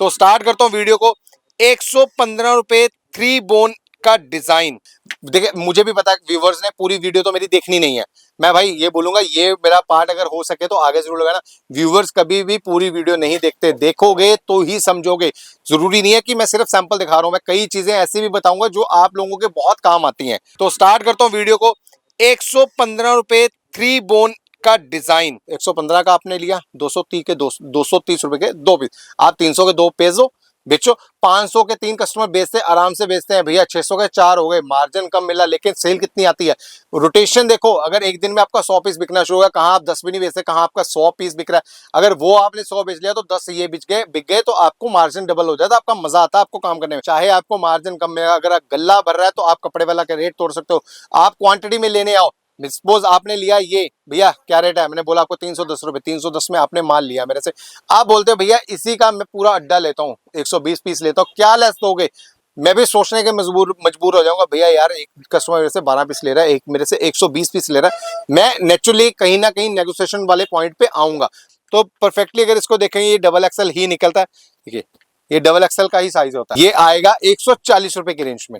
तो स्टार्ट करता हूँ वीडियो को। 115 रुपए 3 बोन का डिजाइन। देखिए मुझे भी पता है व्यूवर्स ने पूरी वीडियो तो मेरी देखनी नहीं है, मैं भाई ये बोलूंगा ये मेरा पार्ट अगर हो सके तो आगे जरूर लगाना। व्यूवर्स कभी भी पूरी वीडियो नहीं देखते, देखोगे तो ही समझोगे। जरूरी नहीं है कि मैं सिर्फ सैंपल दिखा रहा हूं, मैं कई चीजें ऐसी भी बताऊंगा जो आप लोगों के बहुत काम आती हैं। तो स्टार्ट करता हूं वीडियो को। 115 रुपए 3 बोन का डिजाइन। 115 का आपने लिया, 230 के 230 रुपए के 2 पीस, आप 300 के 2 पेज दो, बेचो। 500 के 3 कस्टमर बेचते हैं, आराम से बेचते हैं भैया। 600 के 4 हो गए, मार्जिन कम मिला लेकिन सेल कितनी आती है। रोटेशन देखो, अगर एक दिन में आपका 100 पीस बिकना शुरू होगा, कहाँ आप 10 भी नहीं बेचते, कहाँ आपका 100 पीस बिक रहा है। अगर वो आपने 100 बेच लिया तो 10 ये बिक गए तो आपको मार्जिन डबल हो जाता है, आपका मजा आता है आपको काम करने में। चाहे आपको मार्जिन कम मिलेगा, अगर आप गल्ला भर रहा है तो आप कपड़े वाला का रेट तोड़ सकते हो। आप क्वांटिटी में लेने आओ, सपोज आपने लिया ये, भैया क्या रेट है, मैंने बोला आपको 310 रुपए, 310 में आपने माल लिया मेरे से। आप बोलते हो भैया इसी का मैं पूरा अड्डा लेता हूँ, 120 पीस लेता हूँ, क्या लेस दोगे। मैं भी सोचने के मजबूर हो जाऊंगा, भैया यार एक कस्टमर मेरे से 12 पीस ले रहा है, एक मेरे से 120 पीस ले रहा है। मैं नेचुरली कहीं ना कहीं नेगोशिएशन वाले पॉइंट पे आऊंगा। तो परफेक्टली अगर इसको देखेंगे ये डबल एक्सएल ही निकलता है। देखिए ये डबल एक्सएल का ही साइज होता है। ये आएगा 140 रुपए की रेंज में।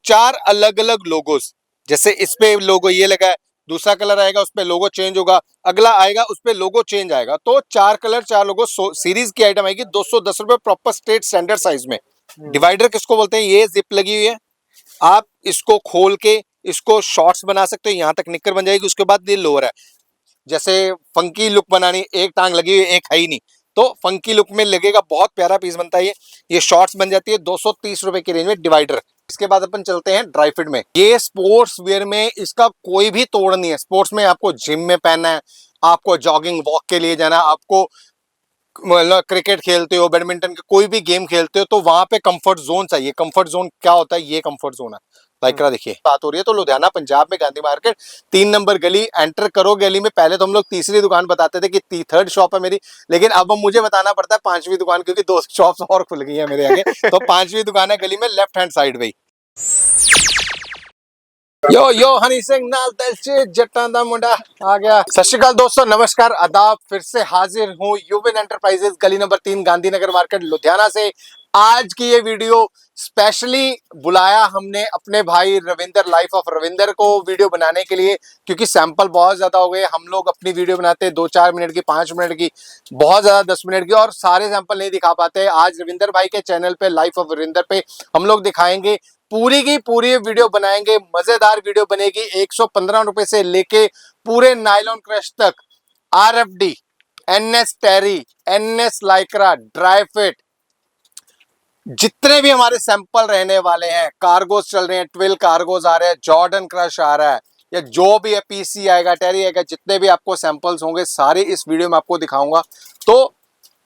4 अलग अलग लोगोस, जैसे इस पे लोगो ये लगा है, दूसरा कलर आएगा उस पे लोगो चेंज होगा, अगला आएगा उस पे लोगो चेंज आएगा। तो 4 कलर 4 लोगो सीरीज की आइटम आएगी 210 रुपए प्रॉपर स्ट्रेट स्टैंडर्ड साइज में। डिवाइडर किसको बोलते हैं, ये जिप लगी हुई है, आप इसको खोल के इसको शॉर्ट्स बना सकते हो, यहां तक निक्कर बन जाएगी। उसके बाद ये लोअर है, जैसे फंकी लुक बनानी, एक टांग लगी हुई एक है ही नहीं, तो फंकी लुक में लगेगा, बहुत प्यारा पीस बनता है ये शॉर्ट्स बन जाती है 230 रुपए की रेंज में डिवाइडर। इसके बाद अपन चलते हैं ड्राई फिट में। ये स्पोर्ट्स वेयर में इसका कोई भी तोड़ नहीं है। स्पोर्ट्स में आपको जिम में पहनना है, आपको जॉगिंग वॉक के लिए जाना, आपको मतलब क्रिकेट खेलते हो, बैडमिंटन के कोई भी गेम खेलते हो तो वहां पे कंफर्ट जोन चाहिए। कंफर्ट जोन क्या होता है, ये कंफर्ट जोन है। लाइक्रा देखिए बात हो रही है तो लुधियाना पंजाब में गांधी मार्केट 3 नंबर गली एंटर करो। गली में पहले तो हम लोग तीसरी दुकान बताते थे कि थर्ड शॉप है मेरी, लेकिन अब मुझे बताना पड़ता है 5वीं दुकान, क्योंकि 2 शॉप्स और खुल गई है मेरे आगे। तो 5वीं दुकान है गली में, लेफ्ट हैंड साइड में। यो यो हनी सिंह नाल तलचे जट्टां दा मुंडा आ गया। सत श्री अकाल दोस्तों, नमस्कार, आदाब। फिर से हाजिर हूँ यूविन एंटरप्राइजेस गली नंबर 3 गांधीनगर मार्केट लुधियाना से। आज की ये वीडियो स्पेशली बुलाया हमने अपने भाई रविंदर, लाइफ ऑफ रविंदर को वीडियो बनाने के लिए, क्योंकि सैंपल बहुत ज्यादा हो गए। हम लोग अपनी वीडियो बनाते हैं 2-4 मिनट की, 5 मिनट की, बहुत ज्यादा 10 मिनट की, और सारे सैंपल नहीं दिखा पाते। आज रविंदर भाई के चैनल पे, लाइफ ऑफ रविंदर पे हम लोग दिखाएंगे, पूरी की पूरी वीडियो बनाएंगे। मजेदार वीडियो बनेगी। 115 रुपए से लेके पूरे नायलॉन क्रश तक, RFD, NS टेरी, NS लाइक्रा, ड्राई फिट, जितने भी हमारे सैंपल रहने वाले हैं, कार्गोज चल रहे हैं, 12 कार्गोज आ रहे हैं, जॉर्डन क्रश आ रहा है, या जो भी है, PC आएगा, टेरी आएगा, जितने भी आपको सैंपल्स होंगे सारे इस वीडियो में आपको दिखाऊंगा। तो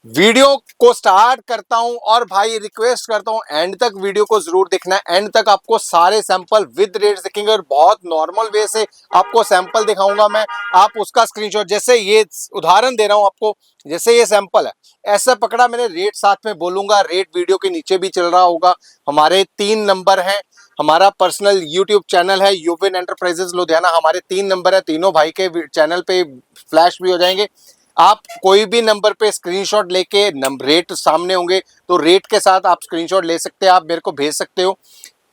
वीडियो को स्टार्ट करता हूं और भाई रिक्वेस्ट करता हूं एंड तक वीडियो को जरूर देखना है। एंड तक आपको सारे सैंपल विद रेट्स दिखेंगे और बहुत नॉर्मल वे से आपको सैंपल दिखाऊंगा मैं। आप उसका स्क्रीनशॉट, जैसे ये उदाहरण दे रहा हूं आपको, जैसे ये सैंपल है, ऐसा पकड़ा मैंने, रेट साथ में बोलूंगा, रेट वीडियो के नीचे भी चल रहा होगा। हमारे 3 नंबर हैं, हमारा पर्सनल यूट्यूब चैनल है यूविन एंटरप्राइजेस लुधियाना, हमारे 3 नंबर है, तीनों भाई के चैनल पे फ्लैश भी हो जाएंगे। आप कोई भी नंबर पे स्क्रीनशॉट लेके, रेट सामने होंगे तो रेट के साथ आप स्क्रीनशॉट ले सकते हैं, आप मेरे को भेज सकते हो।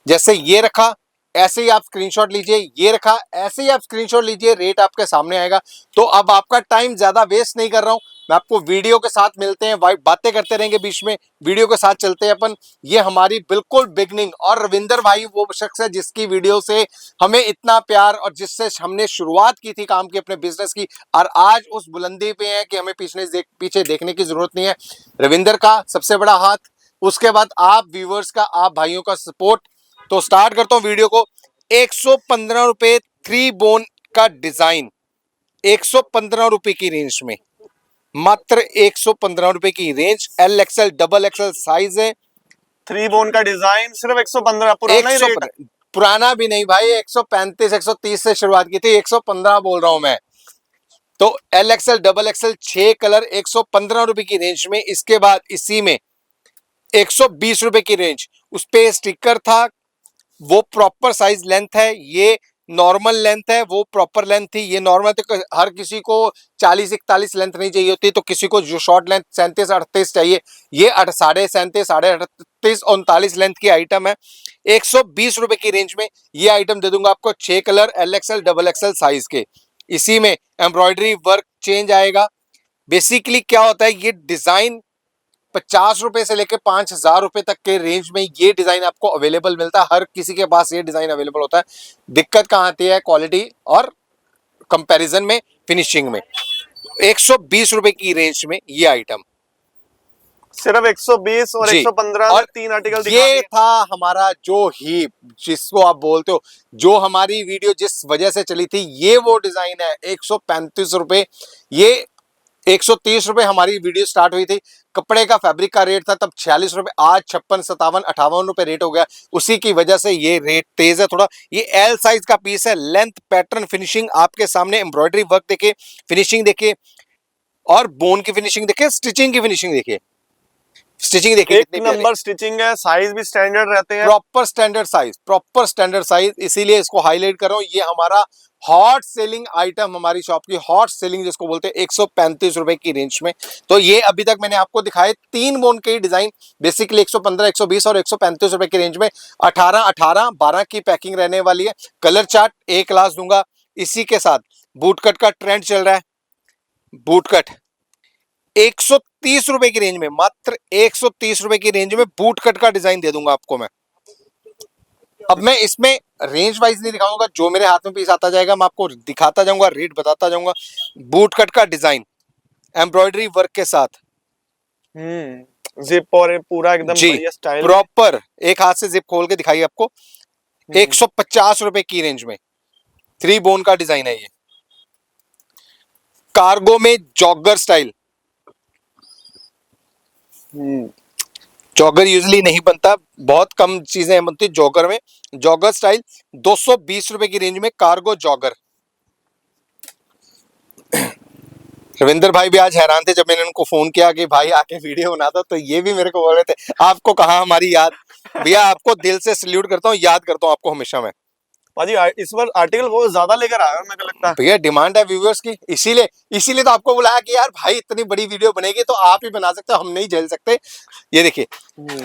जैसे ये रखा ऐसे ही आप स्क्रीनशॉट लीजिए, ये रखा ऐसे ही आप स्क्रीनशॉट लीजिए, रेट आपके सामने आएगा। तो अब आपका टाइम ज्यादा वेस्ट नहीं कर रहा हूं, मैं आपको वीडियो के साथ मिलते हैं, बातें करते रहेंगे बीच में, वीडियो के साथ चलते हैं अपन। ये हमारी बिल्कुल बिगनिंग, और रविंदर भाई वो शख्स है जिसकी वीडियो से हमें इतना प्यार और जिससे हमने शुरुआत की थी काम की अपने बिजनेस की, और आज उस बुलंदी पे है कि हमें पीछे देखने की जरूरत नहीं है। रविंदर का सबसे बड़ा हाथ, उसके बाद आप व्यूवर्स का, आप भाइयों का सपोर्ट। तो स्टार्ट करता हूं वीडियो को। 115 रुपए 3 बोन का डिजाइन, 115 रुपए की रेंज में, मात्र 115 रुपए की range. LXL double XL size है, 3 बोन का डिजाइन सिर्फ 115। पुराना ही रेट है। पुराना भी नहीं भाई, 135 130 से शुरुआत की थी, 115 बोल रहा हूं मैं। तो LXL डबल एक्सएल 6 कलर 115 रुपए की रेंज में। इसके बाद इसी में 120 रुपए की रेंज, उस पे स्टिकर था, वो प्रॉपर साइज लेंथ है, ये नॉर्मल लेंथ है वो प्रॉपर लेंथ थी। ये नॉर्मल तो हर किसी को 40-41 लेंथ नहीं चाहिए होती, तो किसी को जो शॉर्ट लेंथ 37-38 चाहिए, ये 37.5 38 39 लेंथ की आइटम है। 120 रुपए की रेंज में ये आइटम दे दूंगा आपको, 6 कलर LXL XXL साइज के। इसी में एम्ब्रॉयडरी वर्क चेंज आएगा। बेसिकली क्या होता है, ये डिजाइन 50 रुपए से लेकर 5,000 रुपए तक के रेंज में ये डिजाइन आपको अवेलेबल मिलता है। हर किसी के पास ये डिजाइन अवेलेबल होता है। दिक्कत कहाँ आती है, क्वालिटी और कंपैरिजन में, फिनिशिंग में। 120 रुपए की रेंज में ये आइटम सिर्फ 120 और जी। 115 और में 3 आर्टिकल दिखा ये दिए। था हमारा जो ही, जिसको आप बोलते हो, जो हमारी वीडियो जिस वजह से चली थी, ये वो डिजाइन है। 135 रुपए, ये 130 रुपए हमारी वीडियो स्टार्ट हुई थी। कपड़े का फैब्रिक का रेट था तब 46 रुपए, आज 56 57 58 रुपए रेट हो गया। उसी की वजह से ये रेट तेज है थोड़ा। ये एल साइज का पीस है। लेंथ, पैटर्न, फिनिशिंग आपके सामने, एम्ब्रॉयडरी वर्क देखिए, फिनिशिंग देखिए, और बोन की फिनिशिंग देखिए, स्टिचिंग की फिनिशिंग देखिए, स्टिचिंग देखिए एक कितनी प्यारी। नंबर स्टिचिंग है, साइज भी स्टैंडर्ड रहते हैं। Proper standard size, proper standard size, इसीलिए इसको हाईलाइट कर रहा हूं। ये हमारा हॉट सेलिंग आइटम, हमारी शॉप की हॉट सेलिंग जिसको बोलते हैं, 135 रुपए की रेंज में। तो ये अभी तक मैंने आपको दिखाए 3 बोन के डिजाइन, बेसिकली 115, 120 और 135 रुपए की रेंज में। 18 18 12 की पैकिंग रहने वाली है। कलर चार्ट एक क्लास दूंगा। इसी के साथ बूट कट का ट्रेंड चल रहा है। बूट कट 130 रुपए की रेंज में, मात्र 130 रुपए की रेंज में बूट कट का डिजाइन दे दूंगा आपको मैं। अब मैं इसमें रेंज वाइज नहीं दिखाऊंगा, जो मेरे हाथ में पीस आता जाएगा मैं आपको दिखाता जाऊंगा, रेट बताता जाऊंगा। बूट कट का डिजाइन एम्ब्रॉयडरी वर्क के साथ जिप और ये पूरा एकदम जी, बढ़िया स्टाइल में। प्रॉपर एक हाथ से जिप खोल के दिखाइए आपको। 150 रुपए की रेंज में 3 बोन का डिजाइन है। ये कार्गो में जॉगर स्टाइल। जॉगर यूजली नहीं बनता, बहुत कम चीजें बनती जॉगर में। जॉगर स्टाइल 220 रुपए की रेंज में कार्गो जॉगर। रविंदर भाई भी आज हैरान थे जब मैंने उनको फोन किया कि भाई आके वीडियो बना दो, तो ये भी मेरे को बोल रहे थे आपको कहा हमारी याद। भैया आपको दिल से सल्यूट करता हूँ, याद करता हूँ आपको हमेशा मैं। पाजी इस बार आर्टिकल बहुत ज्यादा लेकर आया मेरे को लगता है। भैया डिमांड है व्यूअर्स की, इसीलिए इसीलिए तो आपको बुलाया कि यार भाई इतनी बड़ी वीडियो बनेगी तो आप ही बना सकते हो, हम नहीं झेल सकते। ये देखिए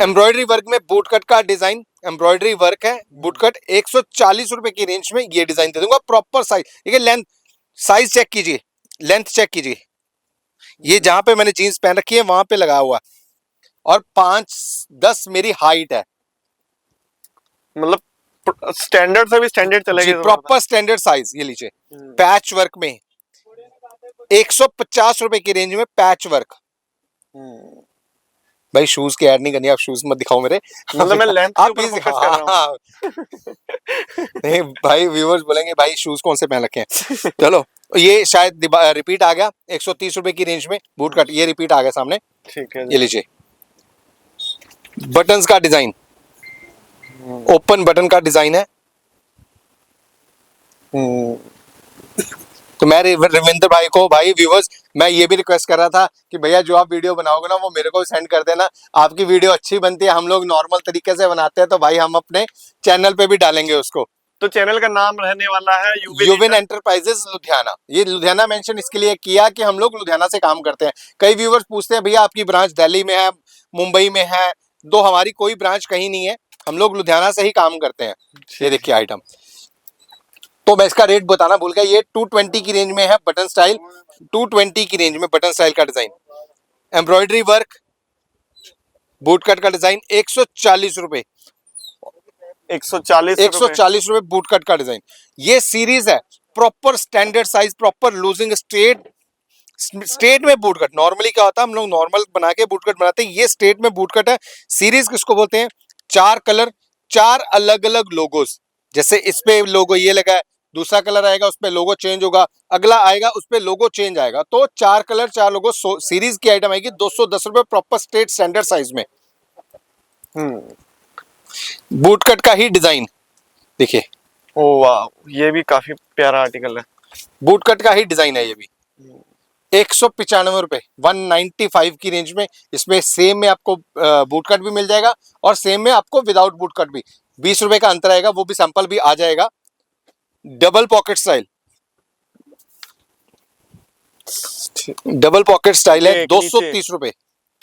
एम्ब्रॉयडरी वर्क में बूट कट का डिजाइन, एम्ब्रॉयडरी वर्क है। बूट कट 140 रुपए की रेंज में ये डिजाइन दे दूंगा। प्रॉपर साइज देखिए, लेंथ साइज चेक कीजिए, लेंथ चेक कीजिए। ये जहां पे मैंने जीन्स पहन रखी है वहां पे लगा हुआ, और 5'10" मेरी हाइट है। मतलब स्टैंडर्ड से भी स्टैंडर्ड चलेगी। जी, प्रॉपर स्टैंडर्ड साइज। ये लीजिए पैच वर्क में 150 रुपए की रेंज में पैच वर्क। भाई शूज की ऐड नहीं करनी, आप शूज मत दिखाओ मेरे। मतलब मैं लेंथ के आप ऊपर प्लीज, फोकस कर रहा हूँ। नहीं भाई व्यूअर्स बोलेंगे भाई शूज कौन से पहन रखे हैं। चलो ये शायद रिपीट आ गया। 130 रुपए की रेंज में बूट कट, ये रिपीट आ गया सामने। ठीक है ये लीजिए बटन्स का डिजाइन, ओपन बटन का डिजाइन है। तो मैं रविंद्र भाई को, भाई व्यूअर्स, मैं ये भी रिक्वेस्ट कर रहा था कि भैया जो आप वीडियो बनाओगे ना वो मेरे को सेंड कर देना। आपकी वीडियो अच्छी बनती है, हम लोग नॉर्मल तरीके से बनाते हैं, तो भाई हम अपने चैनल पे भी डालेंगे उसको। तो चैनल का नाम रहने वाला है यूविन एंटरप्राइजेस लुधियाना। ये लुधियाना मेंशन इसके लिए किया कि हम लोग लुधियाना से काम करते हैं। कई व्यूअर्स पूछते हैं भैया आपकी ब्रांच दिल्ली में है, मुंबई में है, तो हमारी कोई ब्रांच कहीं नहीं है, हम लोग लुधियाना से ही काम करते हैं। ये देखिए आइटम, तो मैं इसका रेट बताना भूल गया। ये 220 की रेंज में है बटन स्टाइल, 220 की रेंज में बटन स्टाइल का design, embroidery work, boot cut का डिजाइन। 140 रुपए, 140 140 रुपए बूट कट का डिजाइन। ये सीरीज है, proper standard size, proper losing straight. State में बूट कट नॉर्मली क्या होता है, हम लोग नॉर्मल बना के बूट कट बनाते हैं, ये स्टेट में बूट कट है। सीरीज किसको बोलते हैं, 4 कलर, 4 अलग अलग लोगोस। जैसे इस पे लोगो ये लगा है, दूसरा कलर आएगा उस पे लोगो चेंज होगा, अगला आएगा उस पे लोगो चेंज आएगा। तो 4 कलर 4 लोगो, सीरीज की आइटम आएगी 210 रुपए, प्रॉपर स्टेट स्टैंडर्ड साइज में। बूट कट का ही डिजाइन देखिए, ओ वाह, ये भी काफी प्यारा आर्टिकल है। बूट कट का ही डिजाइन है ये भी। 195 रुपए, 195 की रेंज में। इसमें सेम में आपको बूट कट भी मिल जाएगा और सेम में आपको विदाउट बूट कट भी। 20 रुपए का अंतर आएगा, वो भी सैंपल भी आ जाएगा। Double pocket style, double pocket style है, एक 230 रुपए।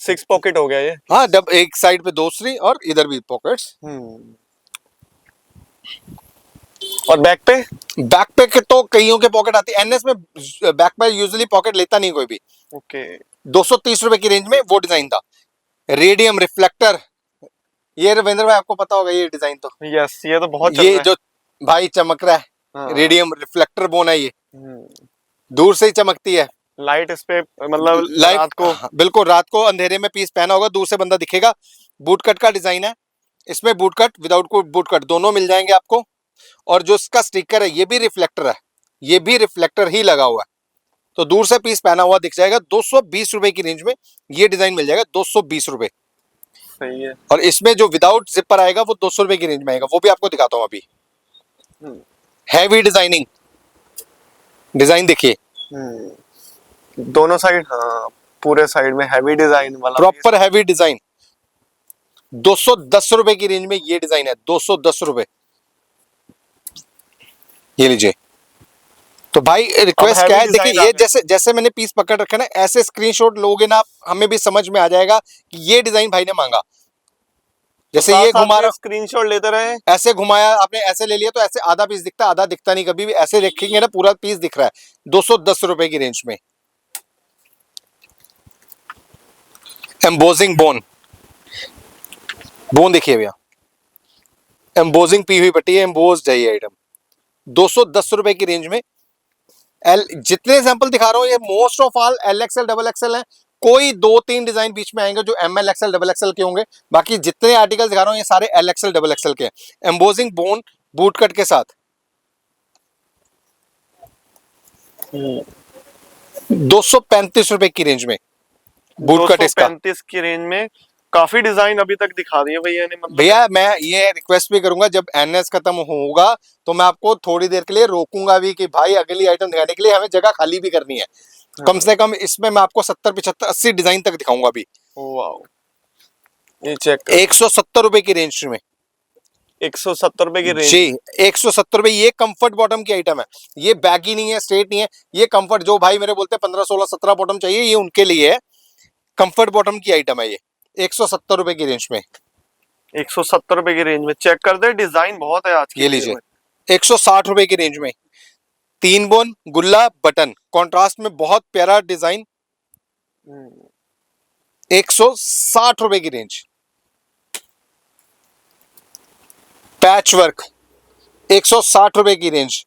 6 पॉकेट हो गया ये। हाँ, एक साइड पे दूसरी और इधर भी पॉकेट्स। और बैक पे? बैक पे के तो कईयों के पॉकेट आती है, एनएस में बैक पे यूजुअली पॉकेट लेता नहीं कोई भी। ओके। 230 रुपए की रेंज में वो डिजाइन था, रेडियम रिफ्लेक्टर। ये रविंद्र भाई आपको पता होगा ये डिजाइन तो। यस, ये तो बहुत चल ये रहा है। जो भाई चमक रहा है, हाँ। रेडियम रिफ्लेक्टर बोन है ये, दूर से ही चमकती है। लाइट इस पे मतलब लाइट रात को। बिल्कुल रात को अंधेरे में पीस पहना होगा, दूर से बंदा दिखेगा। बूट कट का डिजाइन है, इसमें boot cut without boot cut दोनों मिल जाएंगे आपको। और जो इसका स्टिकर है ये भी रिफ्लेक्टर है, ये भी रिफ्लेक्टर ही लगा हुआ है, तो दूर से पीस पहना हुआ दिख जाएगा। 220 रुपए की रेंज में ये डिजाइन मिल जाएगा, 220 रुपए। सही है। और इसमें जो विदाउट जिपर आएगा वो 200 रुपए की रेंज में आएगा, वो भी आपको दिखाता हूं अभी। हैवी डिजाइनिंग, डिजाइन देखिए दोनों साइड, हाँ पूरे साइड में हैवी डिजाइन वाला, प्रॉपर हैवी डिजाइन। 210 रुपए की रेंज में ये डिजाइन है, 210 रुपए। ये लीजिए। तो भाई रिक्वेस्ट क्या है, देखिए ये जैसे जैसे मैंने पीस पकड़ रखा ना, ऐसे स्क्रीनशॉट लोगे ना आप, हमें भी समझ में आ जाएगा कि ये डिजाइन भाई ने मांगा। जैसे ये घुमा रहा, स्क्रीनशॉट लेते रहे, ऐसे घुमाया आपने, ऐसे ले लिया तो ऐसे आधा पीस दिखता है, आधा दिखता नहीं कभी भी। ऐसे रखेंगे ना पूरा पीस दिख रहा है। 210 रुपए की रेंज में एम्बोजिंग बोन, बोन देखिए भैया, एम्बोजिंग पी हुई पट्टी है, एम्बोज्ड है ये आइटम। 210 रुपए की रेंज में। एल जितने सैंपल दिखा रहा हूं ये most of all L XL double XL है। कोई 2-3 डिजाइन बीच में आएंगे जो M L XL double XL के होंगे, बाकी जितने आर्टिकल दिखा रहा हूं ये सारे एल एक्सएल डबल एक्सएल के हैं। एम्बोजिंग बोन बूट कट के साथ 235 रुपए की रेंज में बूट कट इसका। 235 की रेंज में काफी डिजाइन अभी तक दिखा दिए भैया ने। मतलब भैया मैं ये रिक्वेस्ट भी करूंगा, जब एनएस खत्म होगा तो मैं आपको थोड़ी देर के लिए रोकूंगा भी कि भाई अगली आइटम दिखाने के लिए हमें जगह खाली भी करनी है। कम से कम इसमें मैं आपको 70, 75, 80 डिजाइन तक दिखाऊंगा अभी। वाओ, ये चेक 170 रुपए की रेंज में, 170 रुपए की रेंज जी 170 रुपए। ये कंफर्ट बॉटम की आइटम है, ये बैगी नहीं है, स्ट्रेट नहीं है, ये कंफर्ट। जो भाई मेरे बोलते हैं 15, 16, 17 बॉटम चाहिए, ये उनके लिए है। कंफर्ट बॉटम की आइटम है ये, 170 रुपए की रेंज में। 170 रुपए की रेंज में चेक कर दे, डिजाइन बहुत है आज की। ये लीजिए 160 रुपए की रेंज में, 3 बोन गुल्ला बटन कॉन्ट्रास्ट में, बहुत प्यारा डिजाइन। 160 रुपए की रेंज। पैच वर्क 160 रुपए की रेंज,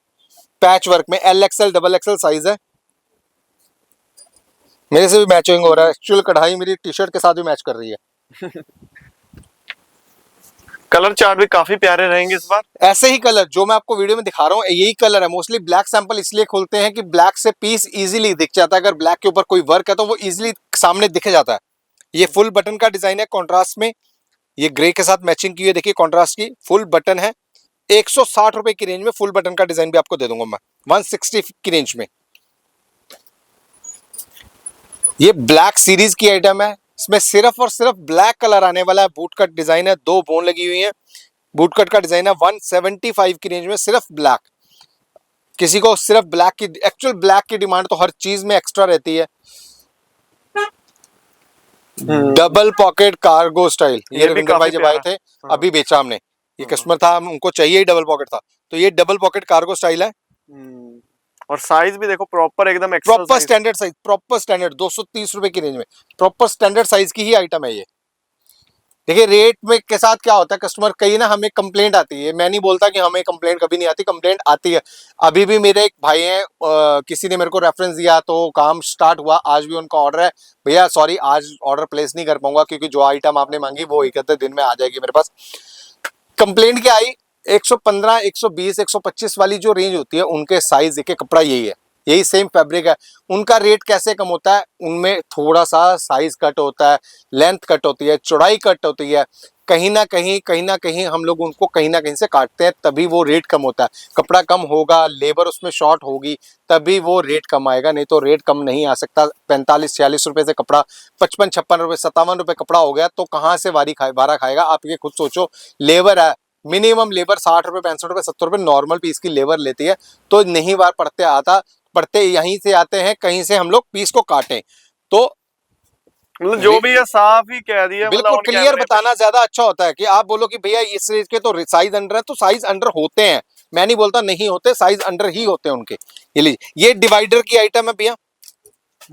पैच वर्क में L XL double XL size है। मेरे से भी मैचिंग हो रहा है, एक्चुअल कढ़ाई मेरी टी शर्ट के साथ भी मैच कर रही है। कलर चार्ट भी काफी प्यारे रहेंगे इस बार। ऐसे ही कलर जो मैं आपको वीडियो में दिखा रहा हूँ यही कलर है। मोस्टली ब्लैक सैंपल इसलिए खोलते हैं कि ब्लैक से पीस इजीली दिख जाता है, अगर ब्लैक के ऊपर कोई वर्क है तो वो इजीली सामने दिख जाता है। ये फुल बटन का डिजाइन है कॉन्ट्रास्ट में, ये ग्रे के साथ मैचिंग की है, देखिए कॉन्ट्रास्ट की फुल बटन है। 160 रुपए की रेंज में फुल बटन का डिजाइन भी आपको दे दूंगा मैं, 160 की रेंज में। ये ब्लैक सीरीज की आइटम है, इसमें सिर्फ और सिर्फ ब्लैक कलर आने वाला है। बूट कट डिजाइन है, 2 बोन लगी हुई है, बूट कट का डिजाइन है। 175 की रेंज में सिर्फ ब्लैक। किसी को सिर्फ ब्लैक की, एक्चुअल ब्लैक की डिमांड तो हर चीज में एक्स्ट्रा रहती है। डबल पॉकेट कार्गो स्टाइल, ये रविंद्र भाई जब आए थे अभी बेचा हमने, ये कस्टमर था, उनको चाहिए ही डबल पॉकेट था, तो ये डबल पॉकेट कार्गो स्टाइल है। और साइज भी देखो प्रॉपर एकदम proper standard size, proper standard. 230 रुपए की रेंज में प्रॉपर स्टैंडर्ड साइज की ही आइटम है ये। देखिए रेट में के साथ क्या होता है, कस्टमर कहीं ना हमें कंप्लेंट आती है, मैं नहीं बोलता कि हमें कंप्लेंट कभी नहीं आती, कंप्लेंट आती है। अभी भी मेरे एक भाई हैं, किसी ने मेरे को रेफरेंस दिया तो काम स्टार्ट हुआ, आज भी उनका ऑर्डर है। भैया सॉरी आज ऑर्डर प्लेस नहीं कर पाऊंगा क्योंकि जो आइटम आपने मांगी वो 71 दिन में आ जाएगी मेरे पास। कंप्लेंट क्या आई, 115, 120, 125 वाली जो रेंज होती है उनके साइज के कपड़ा यही है, यही सेम फैब्रिक है। उनका रेट कैसे कम होता है, उनमें थोड़ा सा साइज कट होता है, लेंथ कट होती है, चौड़ाई कट होती है, कहीं ना कहीं हम लोग उनको कहीं ना कहीं से काटते हैं, तभी वो रेट कम होता है। कपड़ा कम होगा, लेबर उसमें शॉर्ट होगी, तभी वो रेट कम आएगा, नहीं तो रेट कम नहीं आ सकता। 45-46 रुपए से कपड़ा 55-56 रुपए 57 रुपए कपड़ा हो गया तो कहाँ से वारा खाएगा, आप ये खुद सोचो। लेबर है, मिनिमम लेबर 60 रुपए 65 रुपए 70 रुपए नॉर्मल पीस की लेबर लेती है। तो नहीं बार पड़ते यहीं से आते हैं, कहीं से हम लोग पीस को काटें। तो मतलब जो भी है साफ ही कह दिया, मतलब बिल्कुल ऑन क्लियर कैमरे पे। बताना ज्यादा अच्छा होता है कि आप बोलो कि भैया इस रेंज के तो साइज अंडर है, तो साइज अंडर होते हैं। मैं नहीं बोलता नहीं होते, साइज अंडर ही होते हैं उनके। ये लीजिए, ये डिवाइडर की आइटम है भैया।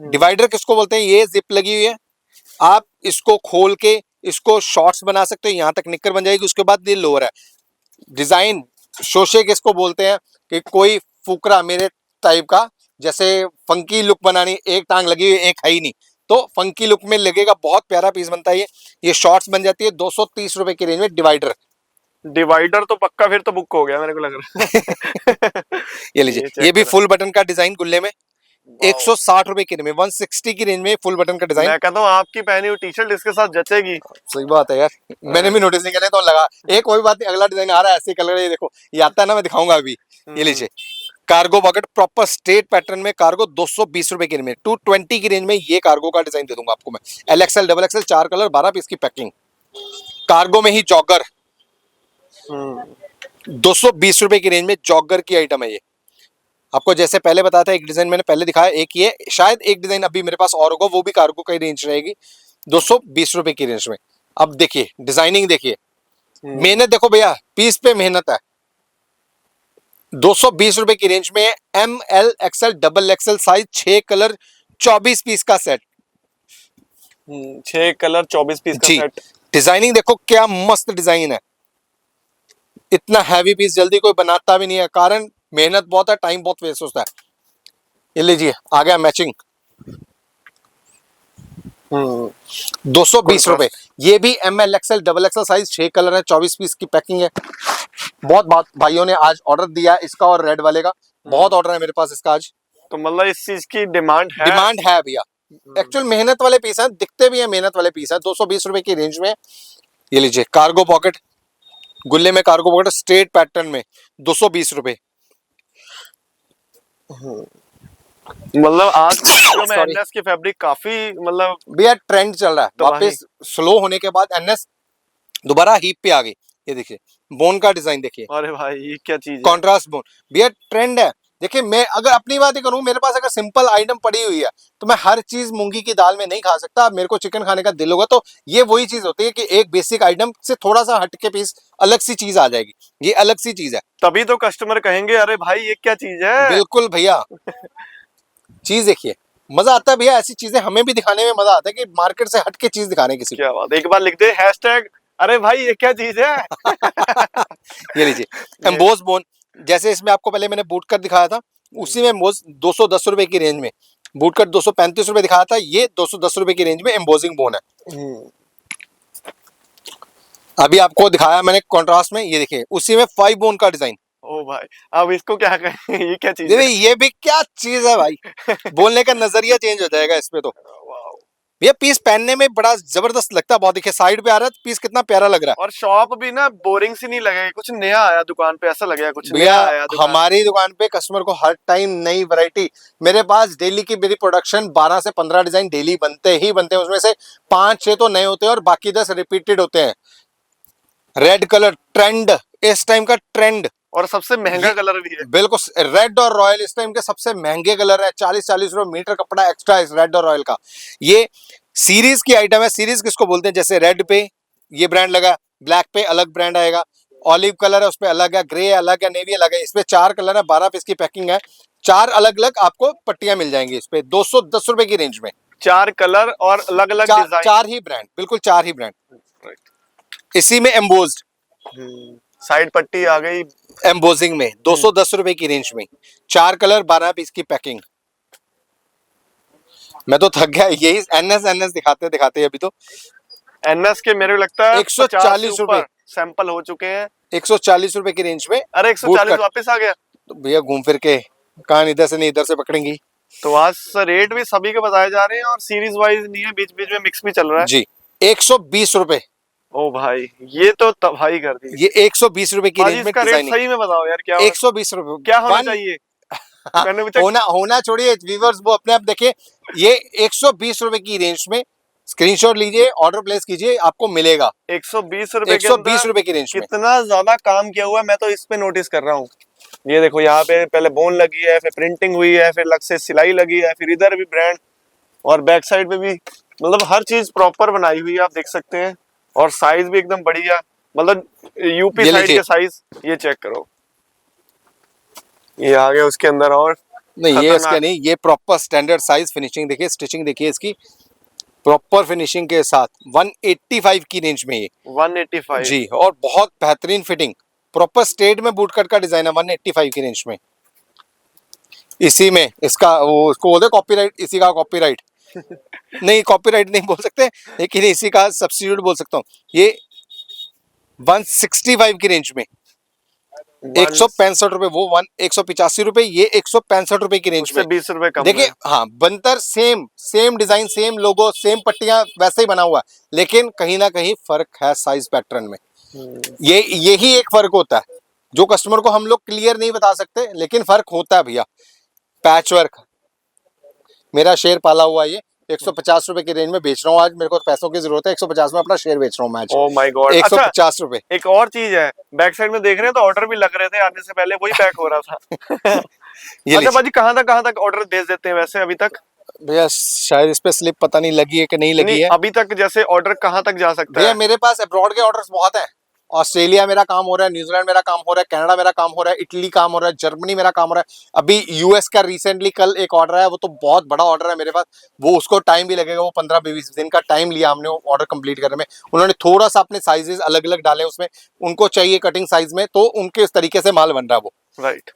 डिवाइडर किसको बोलते हैं? ये जिप लगी हुई है, आप इसको खोल के इसको शॉर्ट्स बना सकते हो, यहां तक निक्कर बन जाएगी। उसके बाद ये लोअर है। डिजाइन शोशे किसको बोलते हैं? कि कोई फुकरा मेरे टाइप का, जैसे फंकी लुक बनानी, एक टांग लगी हुई एक है ही नहीं, तो फंकी लुक में लगेगा, बहुत प्यारा पीस बनता है ये शॉर्ट्स बन जाती है 230 रुपए की रेंज में डिवाइडर। डिवाइडर तो पक्का फिर तो बुक हो गया मेरे को लग रहा है। ये लीजिए, check ये भी करो। फुल बटन का डिजाइन गुल्ले में, वाओ। 160 रुपए की रेंज में, 160 की रेंज में फुल बटन का डिजाइन। मैं कहता हूँ आपकी पहनी हुई टी शर्ट इसके साथ जचेगी। सही बात है यार, मैंने भी नोटिस नहीं किया तो लगा एक कोई बात नहीं, अगला डिजाइन आ रहा है ऐसे कलर, ये देखो ये आता है ना, मैं दिखाऊंगा अभी। ये लीजिए, cargo pocket proper straight pattern में कार्गो, 220 रुपए की रेंज में, 220 की रेंज में ये कार्गो का डिजाइन दे दूंगा आपको मैं। L XL double XL 4 colour 12 piece की पैकिंग, कार्गो में ही जॉगर, 220 रुपए की रेंज में जॉगर की आइटम है ये। आपको जैसे पहले बताया था, एक डिजाइन मैंने पहले दिखाया, एक ये, शायद एक डिजाइन अभी मेरे पास और होगा, वो भी कार्गो का ही रेंज रहेगी, 220 रुपए की रेंज में। अब देखिए डिजाइनिंग देखिए, मेहनत देखो भैया, पीस पे मेहनत है। 220 रुपए की रेंज में M L XL double XL size 6 colour 24 piece का सेट। 6 कलर 24 पीस का जी, सेट। डिजाइनिंग देखो क्या मस्त डिजाइन है। इतना हैवी पीस जल्दी कोई बनाता भी नहीं है, कारण मेहनत बहुत है, टाइम बहुत वेस्ट होता है। ये लीजिए, आ गया मैचिंग, 220 रुपए। ये भी M L XL double XL size 6 colour है, 24 पीस की पैकिंग है। बहुत भाइयों ने आज ऑर्डर दिया है इसका और रेड वाले का, बहुत ऑर्डर है मेरे पास इसका आज। तो मतलब इस चीज की डिमांड है भैया, एक्चुअल मेहनत वाले पीस हैं, दिखते भी हैं मेहनत वाले पीस हैं। 220 रुपए की रेंज में। ये लीजिए, कार्गो पॉकेट गुल्ले में, कार्गो पॉकेट स्ट्रेट पैटर्न में, 220 रुपए। मतलब आज जो में Sorry. एनएस की फैब्रिक काफी मतलब भैया ट्रेंड चल रहा है, तो वापस स्लो होने के बाद एनएस दोबारा हीप पे आ गई। ये देखिए, बोन का डिजाइन देखिए, अरे भाई ये क्या चीज है। कॉन्ट्रास्ट बोन, भैया ट्रेंड है। देखिए, मैं अगर अपनी बात ही करूं, मेरे पास अगर सिंपल आइटम पड़ी हुई है तो मैं हर चीज मूंगी की दाल में नहीं खा सकता। मेरे को चिकन खाने का दिल होगा तो ये वही चीज होती है कि एक बेसिक आइटम से थोड़ा सा हटके पीस, अलग सी चीज आ जाएगी, ये अलग सी चीज है। तभी तो कस्टमर कहेंगे अरे भाई ये क्या चीज है। बिल्कुल भैया, चीज देखिए, मजा आता है भैया, ऐसी चीजें हमें भी दिखाने में मजा आता है कि मार्केट से हटके चीज दिखाने किसी को। क्या बात, एक बार लिख दे हैशटैग अरे भाई ये क्या चीज है। ये लीजिए, एम्बोस बोन, जैसे इसमें आपको पहले मैंने बूट कट दिखाया था, उसी में एम्बोस 210 रुपए की रेंज में, बूट कट 235 रुपए दिखाया था, ये 210 रुपए की रेंज में एम्बोसिंग बोन है। अभी आपको दिखाया मैंने कॉन्ट्रास्ट में, ये देखिए उसी में 5 बोन का डिजाइन। ओ भाई अब इसको क्या कहें, ये क्या चीज है। ये भी क्या चीज है भाई, बोलने का नजरिया चेंज हो जाएगा इस पे तो। ये पीस पहनने में बड़ा जबरदस्त लगता है, बहुत देखिए साइड पे आ रहा है, पीस कितना प्यारा लग रहा है। और शॉप भी ना बोरिंग सी नहीं लगेगी, कुछ नया आया दुकान पे ऐसा लगेगा, कुछ भैया नया आया दुकान। हमारी दुकान पे कस्टमर को हर टाइम नई वैरायटी, मेरे पास डेली की मेरी प्रोडक्शन 12 से 15 डिजाइन डेली बनते ही बनते हैं, उसमें से 5-6 तो नए होते हैं और बाकी 10 रिपीटेड होते हैं। रेड कलर ट्रेंड, इस टाइम का ट्रेंड, और सबसे महंगा कलर भी है। बिल्कुल रेड और रॉयल इस टाइम के सबसे महंगे कलर है। 40-40 रुपए मीटर कपड़ा एक्स्ट्रा है रेड और रॉयल का। ये सीरीज की आइटम है। सीरीज किसको बोलते हैं? जैसे रेड पे ये ब्रांड लगा, ब्लैक पे अलग ब्रांड आएगा, ऑलिव कलर है उस पे अलग है, ग्रे अलग है, नेवी अलग है। इस पे 4 कलर है, 12 पीस की पैकिंग है, 4 अलग अलग आपको पट्टियां मिल जाएंगी इस पे 210 रुपए की रेंज में। 4 कलर और अलग अलग डिजाइन, 4 ही ब्रांड, बिल्कुल 4 ही ब्रांड। इसी में एम्बोज्ड, साइड पट्टी आ गई एम्बोजिंग में 210 रुपए की रेंज में, 4 कलर 12 पीस की पैकिंग। मैं तो थक गया, यही एनएस दिखाते दिखाते अभी तो। एनएस के मेरे को लगता है 140 रुपए सैंपल हो चुके हैं। 140 रुपए की रेंज में। अरे 140 वापस आ गया तो भैया घूम फिर के कान इधर से नहीं इधर से पकड़ेंगी। तो आज रेट भी सभी के बताए जा रहे हैं और सीरीज वाइज नहीं है, बीच बीच में मिक्स भी चल रहा है जी। 120 रुपए। ओ भाई ये तो तबाही कर दी। ये 120 रुपए की रेंज में इसका रेट सही में बताओ यार, क्या 120 रुपए क्या होना चाहिए। मैंने होना छोड़िए व्यूअर्स, वो अपने आप देखिए। ये 120 रुपए की रेंज में स्क्रीनशॉट लीजिए, ऑर्डर प्लेस कीजिए, आपको मिलेगा 120 रुपए के 120 अंदर। रुपए की रेंज में। कितना ज्यादा काम किया हुआ है, मैं तो इस पे नोटिस कर रहा हूँ। ये देखो, यहाँ पे पहले बोन लगी है, फिर प्रिंटिंग हुई है, फिर अलग से सिलाई लगी है, फिर इधर भी ब्रांड, और बैक साइड पे भी, मतलब हर चीज प्रॉपर बनाई हुई है, आप देख सकते हैं। और साइज भी एकदम बढ़िया, मतलब यूपी ये साइड लीजिए। के साइज। ये चेक करो, ये आ गया उसके अंदर और नहीं ये इसका खतरनाक। नहीं, ये प्रॉपर स्टैंडर्ड साइज, फिनिशिंग देखिए, स्टिचिंग देखिए इसकी, प्रॉपर फिनिशिंग के साथ 185 की रेंज में ये 185। जी, और बहुत बेहतरीन फिटिंग, प्रॉपर स्ट्रेट में बूट कट का डिजाइन है 185 की रेंज में। इसी में इसका वो उसको बोलते हैं कॉपीराइट, इसी का कॉपीराइट नहीं, कॉपीराइट नहीं बोल सकते, लेकिन इसी का सब्स्टिट्यूट बोल सकता हूँ। ये 165 की रेंज में 165 रुपए, वो 185 रुपए, ये 165 रुपए की रेंज उससे में। 20 रुपए कम देखिए है। हाँ, बनतर सेम, सेम डिजाइन, सेम लोगो, सेम पट्टियां, वैसे ही बना हुआ है, लेकिन कहीं ना कहीं फर्क है साइज पैटर्न में। ये यही एक फर्क होता है जो कस्टमर को हम लोग क्लियर नहीं बता सकते, लेकिन फर्क होता है भैया। पैच वर्क, मेरा शेयर पाला हुआ, ये 150 रुपए की रेंज में बेच रहा हूँ आज, मेरे को पैसों की जरूरत है, 150 में अपना शेयर बेच रहा हूँ मैं आज। Oh my God. 150 रुपए। एक और चीज है, बैक साइड में देख रहे हैं तो ऑर्डर भी लग रहे थे आने से पहले, वही पैक हो रहा था। ये अच्छा लीजिए बाजी, कहाँ तक ऑर्डर भेज देते हैं वैसे अभी तक? भैया, शायद इस पे स्लिप पता नहीं लगी है कि नहीं लगी नहीं, है अभी तक जैसे ऑर्डर कहाँ तक जा सकता भैया। है? मेरे पास अब्रॉड के ऑर्डर्स बहुत हैं। ऑस्ट्रेलिया मेरा काम हो रहा है, न्यूजीलैंड मेरा काम हो रहा है, कनाडा मेरा काम हो रहा है, इटली काम हो रहा है, जर्मनी मेरा काम हो रहा है, अभी यूएस का रिसेंटली कल एक ऑर्डर है, वो तो बहुत बड़ा ऑर्डर है मेरे पास, वो उसको टाइम भी लगेगा, वो 15-20 दिन का टाइम लिया हमने ऑर्डर कंप्लीट करने में। उन्होंने थोड़ा सा अपने साइजेस अलग अलग डाले उसमें, उनको चाहिए कटिंग साइज में, तो उनके इस तरीके से माल बन रहा है वो। राइट।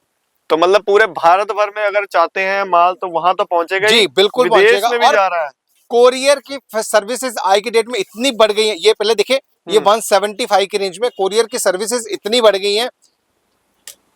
तो मतलब पूरे भारत भर में अगर चाहते हैं माल तो वहां तो पहुंचेगा ही, जी बिल्कुल विदेश पहुंचेगा। में भी और जा रहा है। कोरियर की सर्विसेज आज की डेट में इतनी बढ़ गई है, ये पहले देखिए, ये 175 की रेंज में कोरियर की सर्विसेज इतनी बढ़ गई हैं।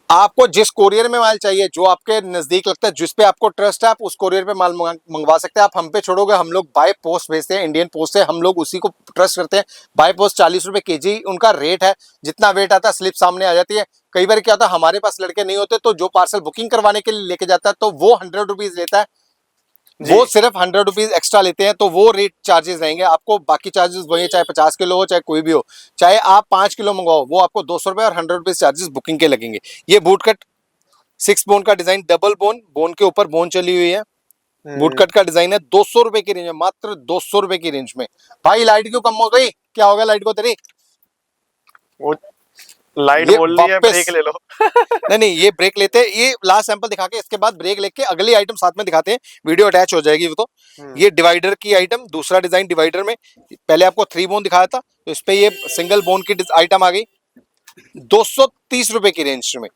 आपको जिस कोरियर में माल चाहिए, जो आपके नजदीक लगता है, जिस पे आपको ट्रस्ट है, आप उस कोरियर पे माल मंगवा सकते हैं। आप हम पे छोड़ोगे, हम लोग बाय पोस्ट भेजते हैं, इंडियन पोस्ट से, हम लोग उसी को ट्रस्ट करते हैं। बाय पोस्ट 40 रुपए केजी उनका रेट है, जितना वेट आता है स्लिप सामने आ जाती है। कई बार क्या होता है, हमारे पास लड़के नहीं होते, तो जो पार्सल बुकिंग करवाने के लिए लेके जाता है, तो वो 100 रुपीज लेता है, वो सिर्फ 100 रुपीज एक्स्ट्रा लेते हैं, तो वो रेट चार्जेस रहेंगे। आपको बाकी चार्जेस वही है, चाहे 50 किलो हो, चाहे कोई भी हो, चाहे आप 5 किलो मंगवाओ, वो आपको 200 रुपए और 100 रुपीज चार्जेस बुकिंग के लगेंगे। ये बूट कट 6 बोन का डिजाइन, डबल बोन, बोन के ऊपर बोन चली हुई है, बूट कट का डिजाइन है, 200 रुपए की रेंज में, मात्र 200 रुपए की रेंज में। भाई लाइट क्यों कम हो गई, क्या हो गया लाइट को तेरी? वो लाइट ये बोल रही है, वापस ब्रेक ले लो। नहीं, ये ब्रेक लेते हैं, ये लास्ट सैंपल दिखा के इसके बाद ब्रेक लेके अगली आइटम साथ में दिखाते हैं, वीडियो अटैच हो जाएगी वो तो। ये डिवाइडर की आइटम, दूसरा डिजाइन डिवाइडर में, पहले आपको 3 बोन दिखाया था, तो इस पे ये सिंगल बोन की आइटम आ गई 230 रुपए की रेंज में,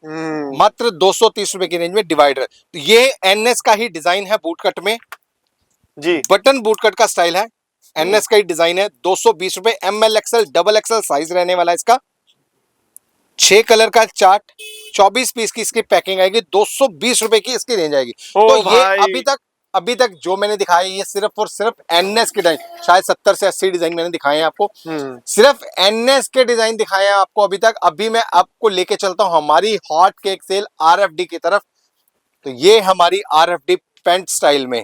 मात्र 230 रुपए की रेंज में डिवाइडर। तो ये एनएस का ही डिजाइन है बूट कट में जी, बटन बूट कट का स्टाइल है, एनएस का ही डिजाइन है। 220 रुपए, ML XL double XL size रहने वाला है इसका, 6 कलर का चार्ट, 24 पीस की इसकी पैकिंग आएगी, 220 रुपए की इसकी रेंज आएगी। तो ये भाई। अभी तक जो मैंने दिखाया, ये सिर्फ और सिर्फ एनएस के डिजाइन, शायद 70 से 80 डिजाइन मैंने दिखाए हैं आपको, सिर्फ एनएस के डिजाइन दिखाए हैं आपको अभी तक। अभी मैं आपको लेके चलता हूं हमारी हॉट केक सेल आरएफडी की तरफ। तो ये हमारी आरएफडी पेंट स्टाइल में,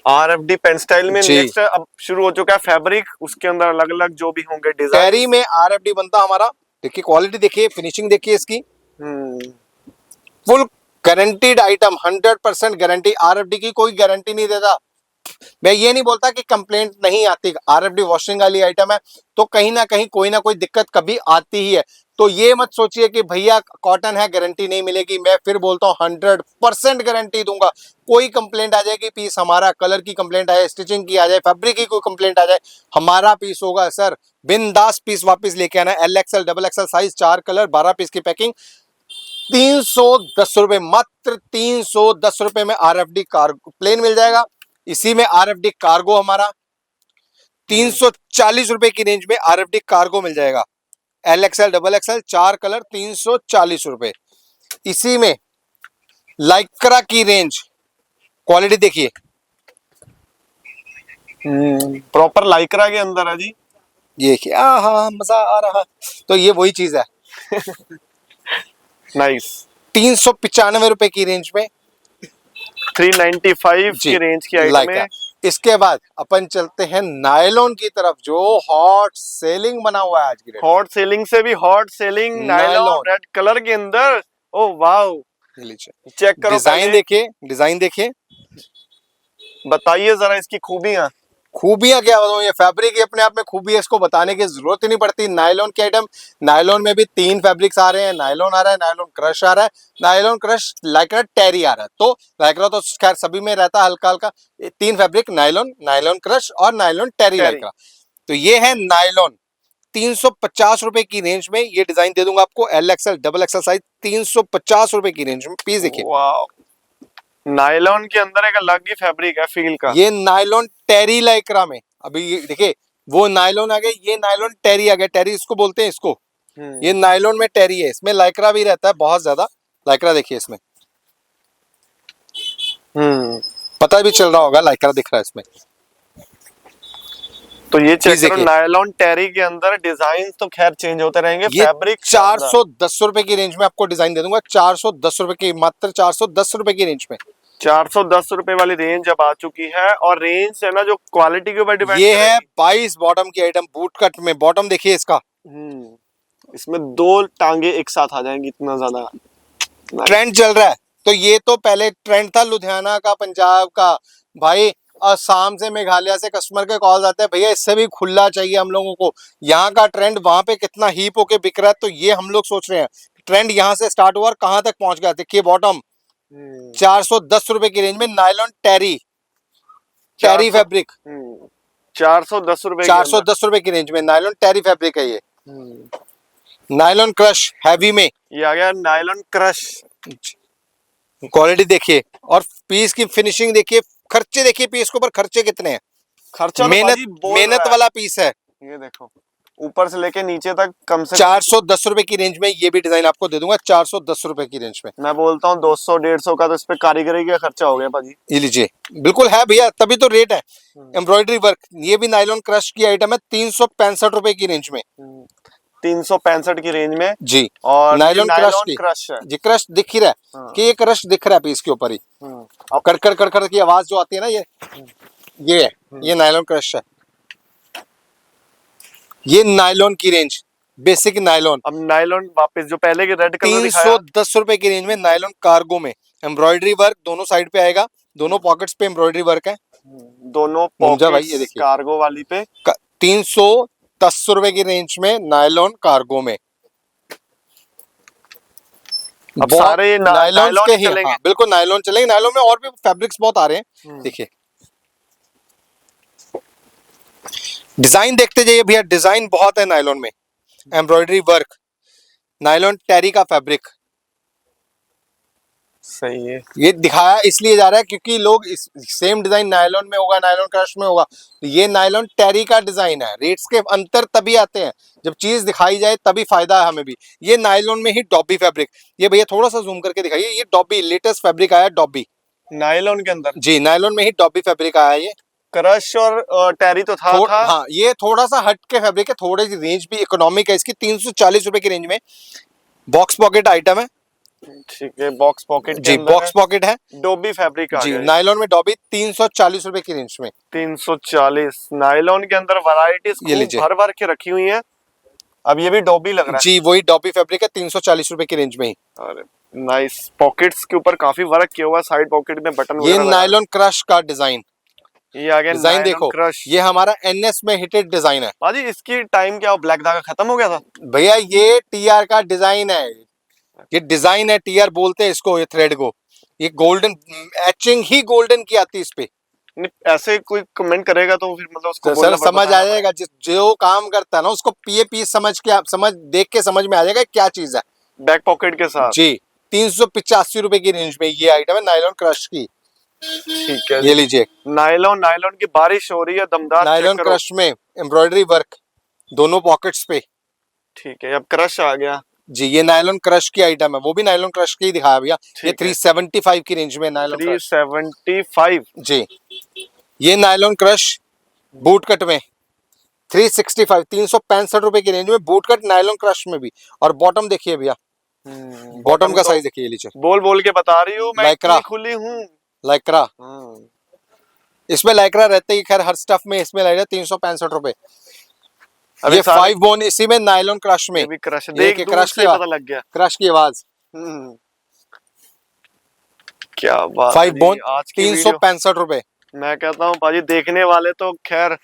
आरएफडी पेन स्टाइल में जी। नेक्स्ट अब शुरू हो चुका है फैब्रिक, उसके अंदर अलग अलग जो भी होंगे डिजाइन। टेरी में आरएफडी बनता हमारा, देखिए क्वालिटी देखिए, फिनिशिंग देखिए इसकी, full guaranteed item, 100% guarantee. RFD की कोई गारंटी नहीं देता, मैं ये नहीं बोलता कि कंप्लेंट नहीं आती, आरएफडी वॉशिंग वाली आइटम है, तो कहीं ना कहीं कोई ना कोई दिक्कत कभी आती ही है। तो ये मत सोचिए कि भैया कॉटन है गारंटी नहीं मिलेगी, मैं फिर बोलता हूँ 100% गारंटी दूंगा। कोई कंप्लेंट आ जाएगी, पीस हमारा, कलर की कंप्लेंट आ जाए, स्टिचिंग की आ जाए, फैब्रिक की कोई कंप्लेंट आ जाए, हमारा पीस होगा सर, बिंदास पीस वापस लेके आना। L XL double XL size, 4 colour, 12 piece की पैकिंग, 310 रुपए, मात्र 310 रुपए में आरएफडी कार्गो प्लेन मिल जाएगा। इसी में आरएफडी कार्गो हमारा 340 रुपए की रेंज में आरएफडी कार्गो मिल जाएगा, L XL double XL 4 colour, 340 रुपए। इसी में लाइक्रा की रेंज, क्वालिटी देखिए, प्रॉपर लाइक्रा के अंदर है जी। ये देखिए, हाँ मजा आ रहा। तो ये वही चीज है, नाइस। 395 रुपए की रेंज में, 395 की रेंज की आइटम है। इसके बाद अपन चलते हैं नायलॉन की तरफ, जो हॉट सेलिंग बना हुआ है आज की डेट। हॉट सेलिंग से भी hot selling nylon Nylon। Red colour के अंदर। ओ वाओ, चेक करो डिजाइन पहले, देखिए, डिजाइन देखिए, बताइए जरा इसकी खूबियां। खूबियां क्या बताऊं, ये फैब्रिक ही अपने आप में खूबी है, इसको बताने की जरूरत ही नहीं पड़ती। नायलॉन के आइटम, नायलॉन में भी 3 फैब्रिक्स आ रहे हैं, नायलॉन आ रहा है, नायलॉन क्रश आ रहा है, नायलॉन क्रश लाइक्रा टेरी आ रहा है। तो लाइक्रा तो खैर सभी में रहता है हल्का हल्का, 3 फैब्रिक नायलॉन, नायलॉन क्रश और नायलॉन टेरी लाइक्रा। तो ये है नायलॉन, 350 रुपए की रेंज में ये डिजाइन दे दूंगा आपको, XL डबल XL साइज, 350 रुपए की रेंज में। पीस देखिए, वाओ, नायलॉन के अंदर एक अलग ही फैब्रिक है फील का। ये नायलॉन टेरी लाइक्रा में, अभी ये देखिए, वो नायलॉन आ गया, ये नायलॉन टेरी आ गया, टेरी इसको बोलते हैं इसको। ये नायलॉन में टेरी है, इसमें लाइक्रा भी रहता है बहुत ज्यादा। लाइक्रा देखिए इसमें, पता भी चल रहा होगा, लाइक्रा दिख रहा है इसमें। तो ये चेक देखिए, करो, नायलॉन टेरी के अंदर डिजाइन तो खैर चेंज होते रहेंगे, ये फैब्रिक 410 रुपए की रेंज में आपको डिजाइन दे दूंगा, 410 रुपए की, मात्र 410 रुपए की रेंज में। 410 रुपए वाली रेंज अब आ चुकी है, और रेंज है ना जो क्वालिटी के ऊपर डिपेंड ये है करेगी। 22 बॉटम की आइटम, बूट कट में। बॉटम देखिए इसका, इसमें 2 टांगे एक साथ आ जाएंगी, इतना ज्यादा ट्रेंड चल रहा है। तो ये तो पहले ट्रेंड था लुधियाना का, पंजाब का, भाई असम से, मेघालय से कस्टमर के कॉल आते हैं, भैया इससे भी खुला चाहिए हम लोगों को। यहाँ का ट्रेंड वहां पे कितना हीप होके बिक रहा है, तो ये हम लोग सोच रहे हैं ट्रेंड यहाँ से स्टार्ट हुआ और कहाँ तक पहुंच गया। देखिए बॉटम 410 रुपए की रेंज में, नायलॉन टेरी, टेरी फैब्रिक, 410 रुपए 410 रुपए की रेंज में नायलॉन टेरी फैब्रिक है ये। नायलॉन क्रश हैवी में, ये आ गया नायलॉन क्रश। क्वालिटी देखिए और पीस की फिनिशिंग देखिए, खर्चे देखिए पीस के ऊपर, खर्चे कितने हैं, खर्चा तो मेहनत, भाजी बोल मेहनत रहा है। वाला पीस है। ये देखो, ऊपर से लेके नीचे तक कम से 410 रुपए की रेंज में ये भी डिजाइन आपको दे दूंगा, 410 रुपए की रेंज में। मैं बोलता हूँ 200-150 का तो इस पे कारीगरी का खर्चा हो गया भाजी। ये लीजिए, बिल्कुल है भैया, तभी तो रेट है। एम्ब्रॉयडरी वर्क, ये भी नायलॉन क्रश की आइटम है, 365 रुपए की रेंज में। 365 की रेंज में जी, और नायलॉन क्रश की, क्रश है। जी क्रश दिख ही रहा है हाँ। कि ये क्रश दिख रहा है पीस के ऊपर ही, और कड़कड़ कड़कड़ की आवाज जो आती है ना, ये है, ये नायलॉन क्रश है। ये नायलॉन की रेंज, बेसिक नायलॉन, अब नायलॉन वापस जो पहले के रेड कलर दिखाया, 310 रुपए की रेंज में नायलॉन कार्गो में, एम्ब्रॉयडरी वर्क दोनों साइड पे आएगा, दोनों पॉकेट्स पे एम्ब्रॉयडरी वर्क है। दोनों मुंजा भाई, ये पॉकेट्स देखिए, कार्गो वाली पे 310 रुपए की रेंज में नायलॉन कार्गो में। अब सारे नायलॉन के ही, चलेंगे। हाँ बिल्कुल नायलॉन चलेंगे। नायलॉन में और भी फैब्रिक्स बहुत आ रहे हैं, देखिए डिजाइन देखते जाइए भैया, डिजाइन बहुत है नायलॉन में, एम्ब्रॉयडरी वर्क, नायलॉन टेरी का फैब्रिक। सही है, ये दिखाया इसलिए जा रहा है क्योंकि लोग इस सेम डिजाइन नायलॉन में होगा, नायलॉन क्रश में होगा, ये नायलॉन टेरी का डिजाइन है। रेट्स के अंतर तभी आते हैं जब चीज दिखाई जाए, तभी फायदा है हमें भी। ये नायलॉन में ही डॉबी फैब्रिक, ये भैया थोड़ा सा जूम करके दिखाइए, ये डॉबी लेटेस्ट फैब्रिक आया, डॉबी नायलॉन के अंदर। जी, नायलॉन में ही डॉबी फैब्रिक आया ये। क्रश और टैरी तो था। हाँ, ये थोड़ा सा हट के फैब्रिक है, थोड़ी सी रेंज भी इकोनॉमिक है इसकी, 340 रुपए की रेंज में। बॉक्स पॉकेट आइटम है, ठीक है, बॉक्स पॉकेट जी बॉक्स पॉकेट है, डोबी फैब्रिक आ जी गया। नायलॉन में डॉबी, 340 रुपए की रेंज में। 340 नायलॉन के अंदर वैरायटीज ये खूब लीजिए, भर भर के रखी हुई हैं। अब ये भी डोबी लग रहा है। जी वही डॉबी फैब्रिक है, 340 रुपए की रेंज में ही। अरे नाइस, पॉकेट्स के ऊपर काफी वर्क किया हुआ, साइड पॉकेट में बटन ये वगैरह नायलॉन क्रश का डिजाइन, ये आ गया डिजाइन नायलॉन देखो, क्रश। ये हमारा एनएस में हिटेड डिजाइन है बाजी इसकी टाइम क्या, ब्लैक धागा खत्म हो गया था भैया। ये टीआर का डिजाइन है, ये डिजाइन है, टीआर बोलते हैं इसको, ये थ्रेड को। ये गोल्डन एचिंग ही गोल्डन की आती है इस पे। ऐसे कोई कमेंट करेगा तो फिर मतलब उसको सर समझ आ जाएगा, जो काम करता है ना उसको पीए पीस समझ के, आप समझ देख के समझ में आ जाएगा क्या चीज है। बैक पॉकेट के साथ जी, 385 रुपए की रेंज में ये आइटम है नायलॉन क्रश की। ठीक है, ये लीजिए, नायलॉन नायलॉन की बारिश हो रही है दमदार। नायलॉन क्रश में एम्ब्रॉयडरी वर्क दोनों पॉकेट्स पे। ठीक है, अब क्रश आ गया जी, ये नायलॉन क्रश की आइटम है, वो भी नायलॉन क्रश की ही दिखाया भैया। ये 375 की रेंज में नायलॉन क्रश। 375 जी, ये नायलॉन क्रश बूट कट में 365, 365 रुपए की रेंज में, बूट कट नायलॉन क्रश में भी। और बॉटम देखिए भैया, बॉटम का तो साइज देखिए, लीजिए बोल बोल के बता रही हूँ मैं, लाइक्रा, इतनी खुली हूँ। लाइक्रा। इसमें लाइक्रा रहते ही, खैर हर स्टफ में इसमें लाइक्रा 365 रुपए। अभी ये सारे 5 बोन इसी में नायलॉन क्रश में। ये भी क्रश ये देख कि दूर क्रश से की ही पता लग गया। क्रश की आवाज। क्या बात है 5 जी, बोन आज की वीडियो 365 रुपए। मैं कहता हूँ भाजी देखने वाले तो खैर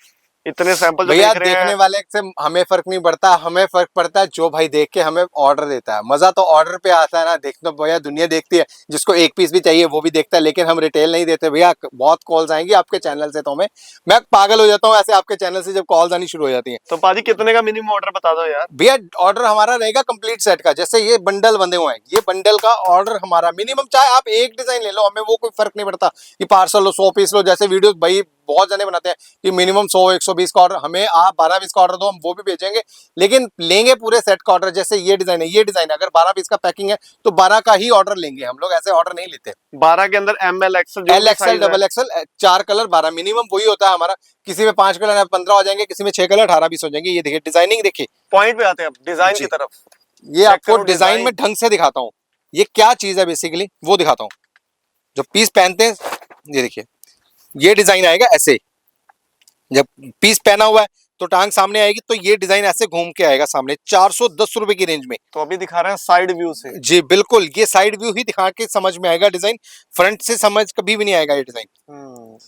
इतने सैंपल जो भैया देख रहे देखने हैं, वाले से हमें फर्क नहीं पड़ता, हमें फर्क पड़ता है जो भाई देख के हमें ऑर्डर देता है। मजा तो ऑर्डर पे आता है ना, देख तो भैया दुनिया देखती है, जिसको एक पीस भी चाहिए वो भी देखता है, लेकिन हम रिटेल नहीं देते भैया। बहुत कॉल्स आएंगी आपके चैनल से तो मैं पागल हो जाता हूँ ऐसे आपके चैनल से जब कॉल्स आनी शुरू हो जाती है। तो पाजी कितने का मिनिमम ऑर्डर बता दो यार। भैया ऑर्डर हमारा रहेगा कंप्लीट सेट का, जैसे ये बंडल बंधे हुए हैं, ये बंडल का ऑर्डर हमारा मिनिमम, चाहे आप एक डिजाइन ले लो, हमें वो कोई फर्क नहीं पड़ता कि पार्सल लो 100 पीस लो, जैसे वीडियो भाई बहुत जने बनाते हैं कि मिनिमम 100-120 का ऑर्डर, हमें आप 12 पीस का ऑर्डर दो हम वो भी भेजेंगे, लेकिन लेंगे पूरे सेट का ऑर्डर। जैसे ये डिजाइन है, ये डिजाइन अगर 12 पीस का पैकिंग है तो 12 का ही ऑर्डर लेंगे हम लोग, ऐसे ऑर्डर नहीं लेते। 12 के अंदर ML XL जो एल भी एक्सएल साइज है। डबल एक्सएल 4 कलर 12 मिनिमम वही होता है हमारा। किसी में 5 कलर 15 हो जाएंगे, किसी में 6 कलर 18-20 हो जाएंगे। ये देखिए डिजाइनिंग देखिए, पॉइंट पे आते हैं अब डिजाइन जी। की तरफ। ये चेक आपको करो डिजाइन में ढंग से दिखाता हूँ, ये क्या चीज है बेसिकली वो दिखाता हूँ। जो पीस पहनते हैं ये देखिए, ये डिजाइन आएगा ऐसे, जब पीस पहना हुआ है तो टांग सामने आएगी तो ये डिजाइन ऐसे घूम के आएगा सामने, 410 रुपए की रेंज में। तो अभी दिखा रहे हैं साइड व्यू से। जी बिल्कुल, ये साइड व्यू ही दिखा के समझ में आएगा डिजाइन, फ्रंट से समझ कभी भी नहीं आएगा ये डिजाइन।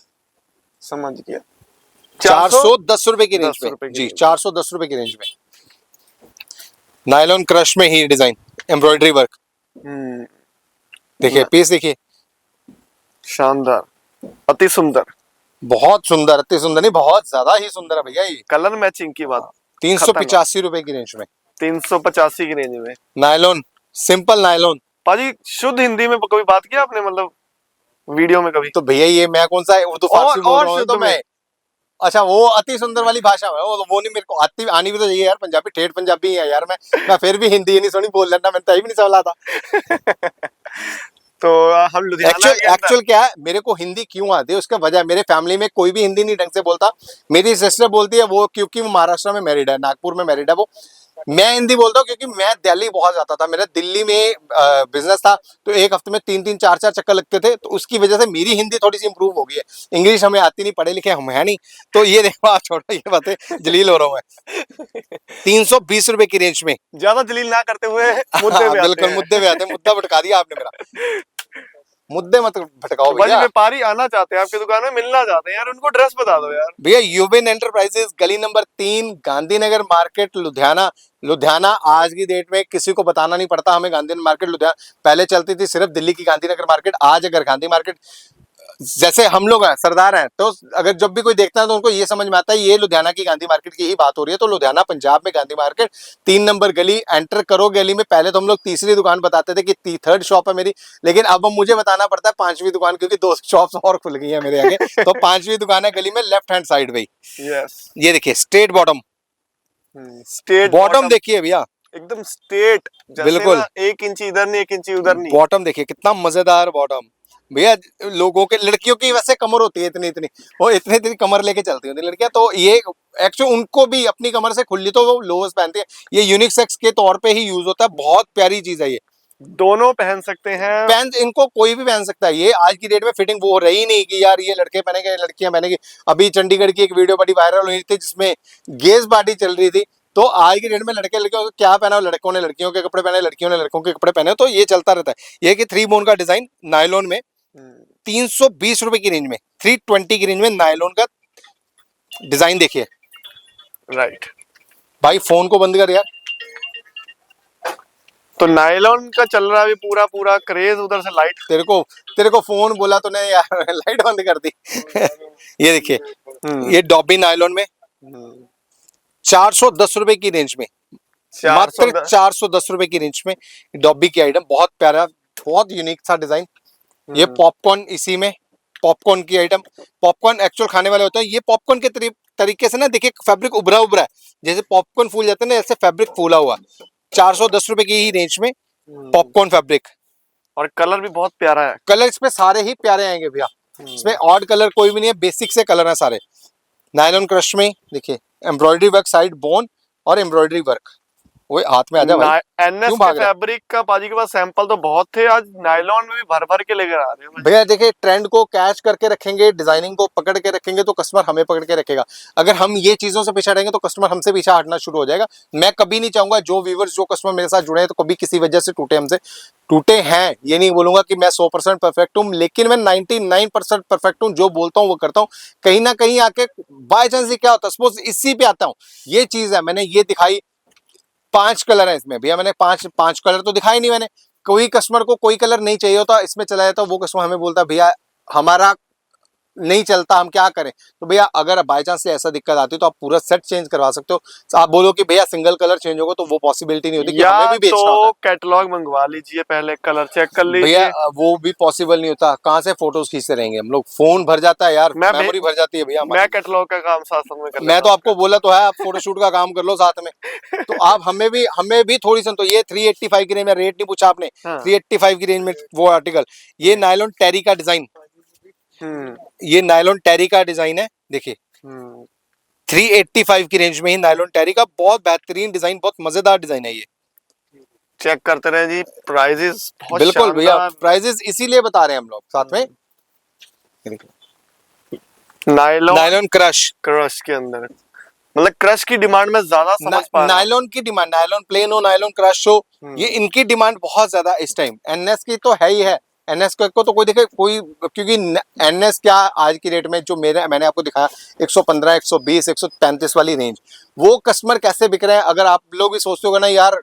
समझ गया। 410 रुपए की रेंज 10 में रुपए की जी, रेंज। 410 रुपए की रेंज में नायलॉन क्रश में ही डिजाइन, एम्ब्रॉयडरी वर्क। देखिए पीस देखिए, शानदार, अति सुंदर, बहुत सुंदर, अति सुंदर नहीं बहुत ज्यादा ही सुंदर है भैया। ये कलर मैचिंग की बात। 385 रुपए की रेंज में 385 की रेंज में नायलॉन, सिंपल नायलॉन। पाजी शुद्ध हिंदी में कभी बात किया आपने, मतलब वीडियो में कभी? तो भैया ये मैं कौन सा उर्दू फारसी बोल और रहा हूँ शुद्ध तो में। मैं, अच्छा वो अति सुंदर वाली भाषा है वो नहीं, मेरे को आती आनी भी तो चाहिए यार, पंजाबी ठेठ पंजाबी है यार, मैं फिर भी हिंदी नहीं सुनी बोल लेना, मैंने तभी भी नहीं सवाल आता। तो हम लुधियाना के अंदर एक्चुअल क्या है, मेरे को हिंदी क्यों आती है उसका वजह, मेरे फैमिली में कोई भी हिंदी नहीं ढंग से बोलता। मेरी सिस्टर बोलती है वो, क्योंकि वो महाराष्ट्र में मैरिड है, नागपुर में मैरिड है वो। मैं हिंदी बोलता हूँ क्योंकि मैं दिल्ली बहुत जाता था, मेरा दिल्ली में बिजनेस था, तो एक हफ्ते में 3-3 4-4 चक्कर लगते थे, तो उसकी वजह से मेरी हिंदी थोड़ी सी इंप्रूव हो गई है। इंग्लिश हमें आती नहीं, पढ़े लिखे हम है नहीं, तो ये देखो आप छोड़ो ये बातें, जलील हो रहा हूँ मैं। 320 रुपए की रेंज में। ज्यादा जलील ना करते हुए मुद्दे पे आते बिल्कुल हैं। मुद्दे पे आते हैं, मुद्दा भटका दिया आपने मेरा, मुद्दे मत भटकाओ तो भाजी भैया। व्यापारी आना चाहते हैं आपकी दुकान में, मिलना चाहते हैं यार, उनको ड्रेस बता दो यार। भैया यूबिन एंटरप्राइजेस गली नंबर 3 गांधीनगर मार्केट लुधियाना। लुधियाना आज की डेट में किसी को बताना नहीं पड़ता हमें, गांधीनगर मार्केट लुधियाना, पहले चलती थी सिर्फ दिल्ली की गांधीनगर मार्केट, आज अगर गांधी मार्केट, जैसे हम लोग हैं सरदार हैं, तो अगर जब भी कोई देखता है तो उनको ये समझ में आता है ये लुधियाना की गांधी मार्केट की ही बात हो रही है। तो लुधियाना पंजाब में गांधी मार्केट 3 नंबर गली, एंटर करो गली में, पहले तो हम लोग तीसरी दुकान बताते थे कि थर्ड शॉप है मेरी, लेकिन अब मुझे बताना पड़ता है 5वीं दुकान, क्योंकि 2 शॉप्स और खुल गई है मेरे आगे। तो 5वीं दुकान है गली में, लेफ्ट हैंड साइड पे। यस, ये देखिए स्ट्रेट बॉटम, स्ट्रेट बॉटम देखिए भैया, एकदम स्ट्रेट, जैसे बिल्कुल। ना 1 इंच इधर नहीं 1 इंच उधर नहीं। बॉटम देखिए कितना मजेदार बॉटम भैया। लोगों के, लड़कियों की वैसे कमर होती है इतनी इतनी, वो इतनी इतनी कमर लेके चलती होती लड़कियां, तो ये एक्चुअली उनको भी अपनी कमर से खुली तो वो लोअर्स पहनती है। ये यूनिसेक्स के तौर पे ही यूज होता है, बहुत प्यारी चीज है ये। दोनों पहन सकते हैं, पहन, इनको कोई भी पहन सकता है। ये आज की डेट में फिटिंग वो रही नहीं कि यार ये लड़के पहनेंगे लड़कियां पहनेंगी। अभी चंडीगढ़ की एक वीडियो बड़ी वायरल हुई थी जिसमें गेज पार्टी चल रही थी, तो आज की डेट में लड़के लड़कियों को क्या पहना हो, लड़कों ने लड़कियों के कपड़े पहने, लड़कियों ने लड़कों के कपड़े पहने, तो ये चलता रहता है। ये कि 3 बोन का डिजाइन नायलॉन में 320 रुपए की रेंज में, 320 की रेंज में नायलॉन का डिजाइन देखिए। राइट। भाई फोन को बंद कर यार। तो नायलॉन का चल रहा है अभी पूरा पूरा क्रेज, उधर से लाइट। तेरे को फोन बोला तूने यार, लाइट बंद कर दी। ये देखिए, ये डॉबी नायलॉन में 410 रुपए की रेंज में, मात्र 410 रुपए की रेंज में डॉबी की आइटम, बहुत प्यारा, बहुत यूनिक सा डिजाइन। ये पॉपकॉर्न, इसी में पॉपकॉर्न की आइटम, पॉपकॉर्न एक्चुअल खाने वाले होते हैं। ये पॉपकॉर्न के तरीके से ना देखिए, फैब्रिक उभरा उभरा है, जैसे पॉपकॉर्न फूल जाते हैं ना, ऐसे फैब्रिक फूला हुआ। 410 रुपए की ही रेंज में पॉपकॉर्न फैब्रिक, और कलर भी बहुत प्यारा है। कलर इसमें सारे ही प्यारे आएंगे भैया, इसमें ऑड कलर कोई भी नहीं है, बेसिक से कलर है सारे। नायलॉन क्रश में देखिए एम्ब्रॉयडरी वर्क, साइड बोन और एम्ब्रॉयडरी वर्क, वो हाथ में आ जा भाई, एनएस क्यों के भाग रहा है? फैब्रिक का पाजी के पास सैंपल तो बहुत थे, आज नायलॉन में भी भर भर के लेकर आ रहे हैं। भैया देखिए, ट्रेंड को कैच करके रखेंगे, डिजाइनिंग को पकड़ के रखेंगे तो कस्टमर हमें पकड़ के रखेगा। अगर हम ये चीजों से पीछे हटेंगे तो कस्टमर हमसे पीछे हटना शुरू हो जाएगा। मैं कभी नहीं चाहूंगा जो व्यूवर्स, जो कस्टमर मेरे साथ जुड़े हैं तो कभी किसी वजह से टूटे, हमसे टूटे हैं। ये नहीं बोलूंगा कि मैं 100% परफेक्ट हूं, लेकिन मैं 99% परफेक्ट हूं। जो बोलता हूं वो करता हूं। कहीं ना कहीं आके बाय चांस क्या होता है, सपोज इसी पे आता हूं, ये चीज है मैंने ये दिखाई, 5 कलर है इसमें भैया, मैंने पांच पांच कलर तो दिखाई नहीं मैंने। कोई कस्टमर को कोई कलर नहीं चाहिए होता, इसमें चला जाता, वो कस्टमर हमें बोलता भैया हमारा नहीं चलता, हम क्या करें? तो भैया अगर बाय चांस से ऐसा दिक्कत आती है तो आप पूरा सेट चेंज करवा सकते हो। तो आप बोलो कि भैया सिंगल कलर चेंज होगा, तो वो पॉसिबिलिटी नहीं होती, कि हमें या भी बेचना होता तो है। कैटलॉग मंगवा लीजिए, पहले कलर चेक कर भैया लीजिए। वो भी पॉसिबल नहीं होता, कहाँ से फोटोज खींचते रहेंगे हम लोग, फोन भर जाता है यार, मेमोरी भर जाती है भैया मैं हमारी। कैटलॉग का काम साथ साथ में कर मैं लेता तो हूँ आपको बोला तो है, आप फोटोशूट का काम कर लो साथ में। तो आप हमें भी थोड़ी सन, तो ये 385 की रेंज में, रेट नहीं पूछा आपने, हाँ। 385 की रेंज में वो आर्टिकल, ये नायलॉन टेरी का डिजाइन, हम्म ये नायलॉन टेरी का डिजाइन है देखिए। हम्म 385 की रेंज में ही नायलॉन टेरी का बहुत बेहतरीन डिजाइन, बहुत मजेदार डिजाइन है ये। चेक करते रहे जी, प्राइजेस बहुत बिल्कुल भैया, शानदार। प्राइजेस इसीलिए बता रहे हैं हम लोग साथ में। नायलॉन नायलॉन क्रश, क्रश के अंदर, मतलब क्रश की डिमांड में ज्यादा समझ पा रहा हूँ। नायलॉन की डिमांड, नायलॉन प्लेन हो, नायलॉन क्रश हो, ये इनकी डिमांड बहुत ज्यादा इस टाइम। एनएस की तो है ही है, एनएस को तो कोई देखे कोई, क्योंकि एनएस क्या आज की रेट में जो मैंने आपको दिखाया 115, 120, 133 वाली रेंज, वो कस्टमर कैसे बिक रहे हैं? अगर आप लोग भी सोचते होगा ना यार,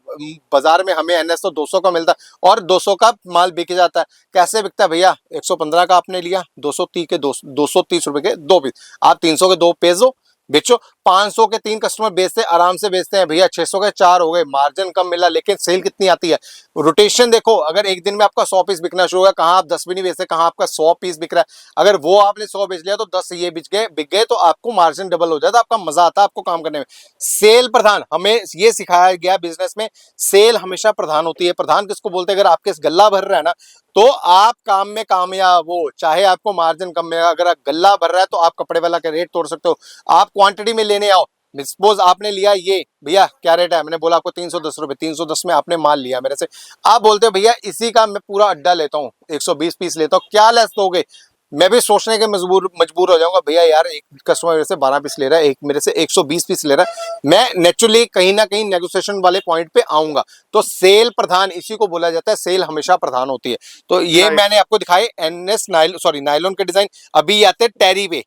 बाजार में हमें एनएस तो 200 का मिलता है और 200 का माल बिक जाता है, कैसे बिकता है भैया? 115 का आपने लिया, 230 के 230 रुपए के 2 पीस, आप 300 के 2 पेजो बेचो। 500 के 3 कस्टमर बेचते आराम से बेचते हैं भैया, 600 के 4 हो गए, मार्जिन कम मिला, लेकिन सेल कितनी आती है? रोटेशन देखो, अगर एक दिन में आपका 100 पीस बिकना शुरू होगा, कहाँ आप 10 भी नहीं बेचते, कहाँ आपका 100 पीस बिक रहा है। अगर वो आपने 100 बेच लिया तो 10 ये बिक गए तो आपको मार्जिन डबल हो जाता है, आपका मजा आता है आपको काम करने में। सेल प्रधान, हमें ये सिखाया गया बिजनेस में, सेल हमेशा प्रधान होती है। प्रधान किसको बोलते हैं? अगर आपके गल्ला भर रहा है ना, तो आप काम में कामयाब हो, चाहे आपको मार्जिन कम मिलेगा। अगर आप गल्ला भर रहा है तो आप कपड़े वाला का रेट तोड़ सकते हो। आप क्वांटिटी में लेने आओ, सपोज आपने लिया ये, भैया क्या रेट है? मैंने बोला आपको 310 रुपए, 310 में आपने माल लिया मेरे से, आप बोलते हो भैया इसी का मैं पूरा अड्डा लेता हूँ, 120 पीस लेता हूँ, क्या लेस दोगे? मैं भी सोचने के मजबूर हो जाऊंगा, भैया यार एक कस्टमर मेरे से 12 पीस ले रहा है, एक मेरे से 120 पीस ले रहा है, मैं नेचुरली कहीं ना कहीं नेगोशिएशन वाले पॉइंट पे आऊंगा। तो सेल प्रधान इसी को बोला जाता है, सेल हमेशा प्रधान होती है। तो ये मैंने आपको दिखाए एनएस नायलॉन के डिजाइन। अभी आते हैं टेरी पे,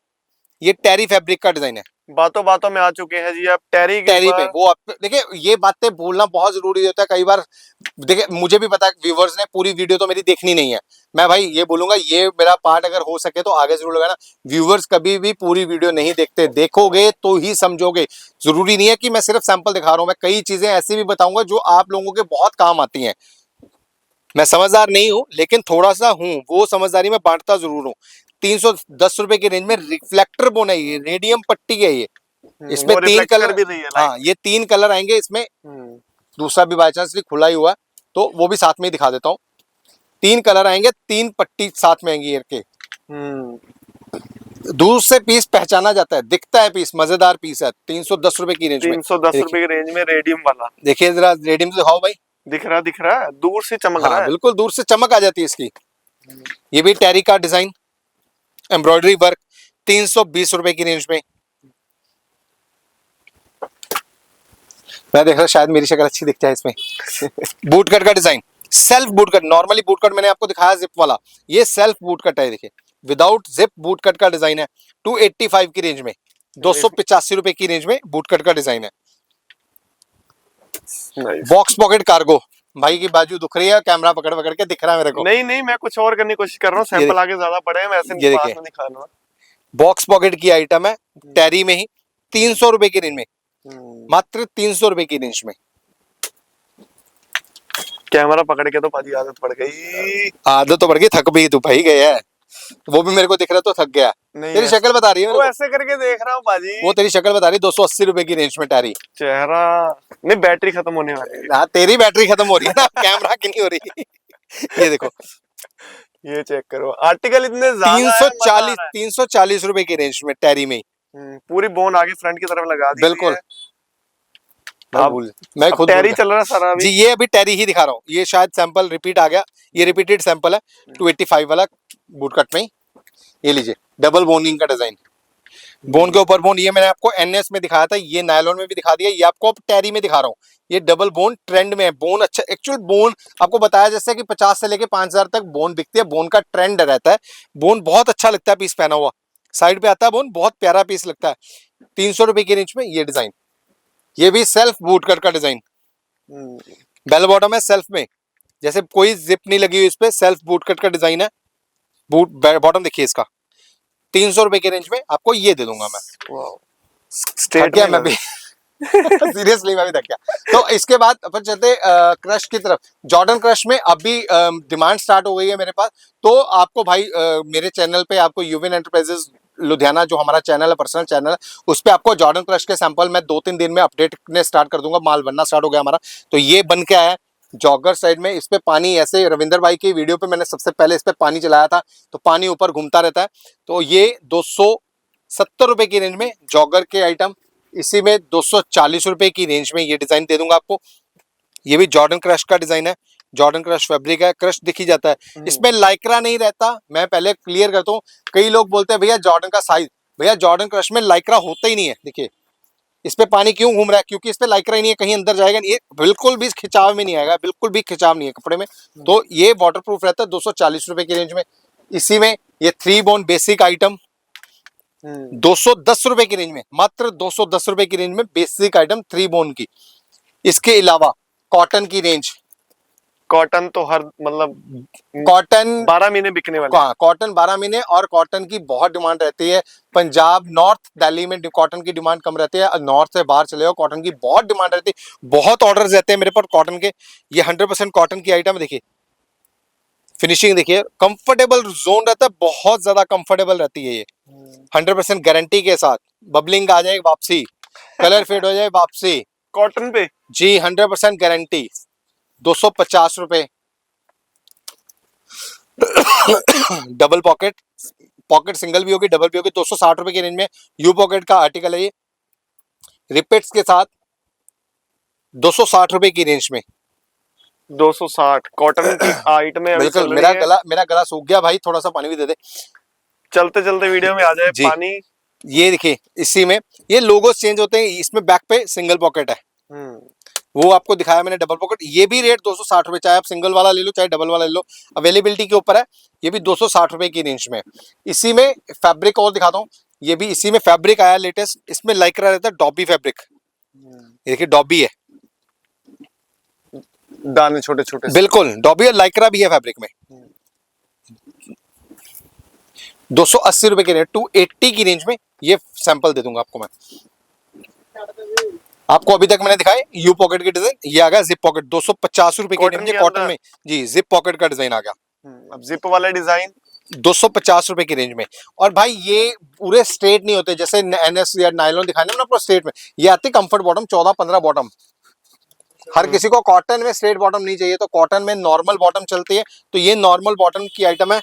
ये टेरी फैब्रिक का डिजाइन है। बातों बातों में आ चुके हैं जी आप टेरी के टेरी पे ऊपर। वो देखिए, ये बातें बोलना बहुत जरूरी होता है कई बार। देखिए मुझे भी पता है व्यूवर्स ने पूरी वीडियो तो मेरी देखनी नहीं है, मैं भाई ये बोलूंगा ये मेरा पार्ट अगर हो सके तो आगे जरूर लगाना। व्यूवर्स कभी भी पूरी वीडियो नहीं देखते, देखोगे तो ही समझोगे। जरूरी नहीं है कि मैं सिर्फ सैंपल दिखा रहा हूं, मैं कई चीजें ऐसी भी बताऊंगा जो आप लोगों के बहुत काम आती हैं। मैं समझदार नहीं हूं लेकिन थोड़ा सा हूं, वो समझदारी में बांटता जरूर हूं। 310 रुपए की रेंज में रिफ्लेक्टर बोन है, ये रेडियम पट्टी है ये, इसमें वो 3 रिफ्लेक्ट कर कलर, भी रही है हाँ लाइट। ये 3 कलर आएंगे इसमें, दूसरा भी बाय चांस खुला ही हुआ है, तो वो भी साथ में ही दिखा देता हूँ। 3 कलर आएंगे, 3 पट्टी साथ में आएंगी ईयर के। दूर से पीस पहचाना जाता है, दिखता है पीस, मजेदार पीस है। 310 रुपए की रेंज में, 310 देखिए रुपए की रेंज में रेडियम वाला देखिए जरा रेडियम से दिखाओ भाई। दिख रहा है, दूर से चमक रहा हाँ है। बिल्कुल, दूर से चमक आ जाती है इसकी। ये भी टेरी का डिजाइन, एम्ब्रॉयडरी वर्क, 320 रुपए की रेंज में। मैं देख रहा शायद मेरी शक्ल अच्छी दिख जाए इसमें। बूट कट का design, self boot cut, normally boot cut मैंने आपको दिखाया जिप वाला, ये सेल्फ बूट कट है। देखिए विदाउट जिप बूट कट का डिजाइन है, 285 की रेंज में, 285 रुपए की रेंज में बूट कट का डिजाइन है। बॉक्स पॉकेट कार्गो, भाई की बाजू दुख रही है, कैमरा पकड़ पकड़ के दिख रहा है मेरे को। नहीं मैं कुछ और करने की कोशिश कर रहा हूँ, सैंपल आगे ज्यादा बड़े हैं, मैं ऐसे ये पास देखिए में दिखा रहा हूँ। बॉक्स पॉकेट की आइटम है, टेरी में ही, 300 रुपए की रेंज में, मात्र 300 रुपए की रेंज में। कैमरा पकड़ के तो भाजी आदत पड़ गई। आदत तो बढ़ गई, थक भी तू भाई गया है, वो भी मेरे को दिख रहा तो थक गया। तेरी शक्ल बता रही है मेरे वो को, ऐसे करके देख रहा हूँ बाजी। वो तेरी शक्ल बता रही है, 280 रुपए की रेंज में टेरी। चेहरा नहीं, बैटरी खत्म होने वाली है। हाँ तेरी बैटरी खत्म हो रही है ना, कैमरा की नहीं हो रही। ये देखो ये चेक करो, आर्टिकल इतने ज्यादा है, 340 340 रुपए की रेंज में टेरी में। पूरी बोन आगे फ्रंट की तरफ लगा दी बिल्कुल है। मैं खुद टेरी भूल चल रहा है सारा गया। जी अभी। ये अभी टेरी ही दिखा रहा हूँ, ये शायद सैंपल रिपीट आ गया, ये रिपीटेड सैंपल है 285 वाला बूट कट में ही। ये लीजिए डबल बोनिंग का डिजाइन, बोन के ऊपर बोन, ये मैंने आपको एनएस में दिखाया था, ये नायलॉन में भी दिखा दिया, ये आपको अब टेरी में दिखा रहा हूँ। ये डबल बोन ट्रेंड में है, बोन अच्छा एक्चुअल बोन आपको बताया जैसे कि 50 से लेके 5000 तक बोन बिकती है, बोन का ट्रेंड रहता है। बोन बहुत अच्छा लगता है पीस पहना हुआ, साइड पे आता है बोन, बहुत प्यारा पीस लगता है। 300 रुपए की रेंज में ये डिजाइन, ये भी सेल्फ बूट कट का डिजाइन, बेल बॉटम है सेल्फ में, जैसे कोई जिप नहीं लगी हुई इस पे, सेल्फ बूट कट का डिजाइन है। बूट बॉटम देखिए इसका, 300 रुपए की रेंज में आपको ये दे दूंगा मैं। थक स्टेट गया में मैं भी सीरियसली मैं भी थक गया। तो इसके बाद अपन चलते क्रश की तरफ। जॉर्डन क्रश में अभी डिमांड स्टार्ट हो गई है मेरे पास, तो आपको भाई मेरे चैनल पे आपको यूविन एंटरप्राइजेस लुधियाना जो हमारा चैनल है, पर्सनल चैनल है, उस पे आपको जॉर्डन क्रश के सैंपल मैं 2-3 दिन में अपडेट करने स्टार्ट कर दूंगा, माल बनना स्टार्ट हो गया हमारा। तो ये बन के आया जॉगर साइड में, इस पे पानी ऐसे रविंदर भाई की वीडियो पे मैंने सबसे पहले इस पे पानी चलाया था, तो पानी ऊपर घूमता रहता है। तो ये 270 रुपए की रेंज में जॉगर के आइटम, इसी में 240 रुपए की रेंज में ये डिजाइन दे दूंगा आपको। ये भी जॉर्डन क्रश का डिजाइन है, जॉर्डन क्रश फैब्रिक है, क्रश दिखी जाता है, इसमें लाइक्रा नहीं रहता। मैं पहले क्लियर करता हूँ, कई लोग बोलते हैं भैया जॉर्डन का साइज, भैया जॉर्डन क्रश में लाइक्रा होता ही नहीं है। देखिए इस पे पानी क्यों घूम रहा है, क्योंकि इस पे लाइक्रा ही नहीं है, कहीं अंदर जाएगा नहीं, ये बिल्कुल भी खिंचाव में नहीं आएगा, बिल्कुल भी खिंचाव नहीं है कपड़े में। तो ये वाटर प्रूफ रहता है 240 रुपए की रेंज में। इसी में ये 3 बोन बेसिक आइटम 210 रुपए की रेंज में, मात्र 210 रुपए की रेंज में बेसिक आइटम 3 बोन की। इसके अलावा कॉटन की रेंज, कॉटन तो हर मतलब कॉटन 12 महीने बिकने वाले हैं। कॉटन 12 महीने, और कॉटन की बहुत डिमांड रहती है। पंजाब नॉर्थ दिल्ली में कॉटन की डिमांड कम रहती है, नॉर्थ से बाहर चले जाओ कॉटन की बहुत डिमांड रहती है, बहुत ऑर्डर्स रहते हैं मेरे पास कॉटन के। ये 100% कॉटन की आइटम देखिए, फिनिशिंग देखिए, कंफर्टेबल जोन रहता है, बहुत ज्यादा कंफर्टेबल रहती है ये, 100% गारंटी के साथ। बबलिंग आ जाए वापसी, कलर फेड हो जाए वापसी, कॉटन पे जी 100% गारंटी। 250 रुपए डबल पॉकेट, पॉकेट सिंगल भी होगी डबल भी होगी, 260 रुपए की रेंज में यू पॉकेट का आर्टिकल है ये, रिपेट्स के साथ 260 रुपए की रेंज में। 260 कॉटन की आइट में अभी बिल्कुल, चल रही है। मेरा गला सूख गया भाई, थोड़ा सा पानी भी दे दे। चलते चलते वीडियो में आ जाए जी। पानी। ये देखिए इसी में ये लोगोस चेंज होते हैं, इसमें बैक पे सिंगल पॉकेट है, वो आपको दिखाया मैंने डबल पॉकेट। ये भी रेट 260 रुपए, चाहे आप सिंगल वाला ले लो चाहे डबल वाला ले लो, अवेलेबिलिटी के ऊपर है। ये भी 260 रुपए की रेंज में। इसी में फैब्रिक और दिखाता हूँ, ये भी इसी में फैब्रिक आया लेटेस्ट, इसमें लाइक्रा रहता है डॉबी फैब्रिक, ये देखिए डॉबी है, दाने छोटे छोटे बिल्कुल डॉबी और लाइक्रा भी है फैब्रिक में। 280 रुपए की रेंज, 280 की रेंज में ये सैंपल दे दूंगा आपको मैं। आपको अभी तक मैंने दिखाए यू पॉकेट की डिजाइन, ये आ गया जिप पॉकेट 250 रुपए की रेंज में, कॉटन में जी जिप पॉकेट का डिजाइन आ गया। अब जिप वाला डिजाइन 250 रुपए की रेंज में। और भाई ये पूरे स्ट्रेट नहीं होते जैसे एनएस या नायलॉन दिखाने में ना, पूरा स्ट्रेट में, ये आती कंफर्ट बॉटम 14-15 बॉटम। हर किसी को कॉटन में स्ट्रेट बॉटम नहीं चाहिए, तो कॉटन में नॉर्मल बॉटम चलती है, तो ये नॉर्मल बॉटम की आइटम है।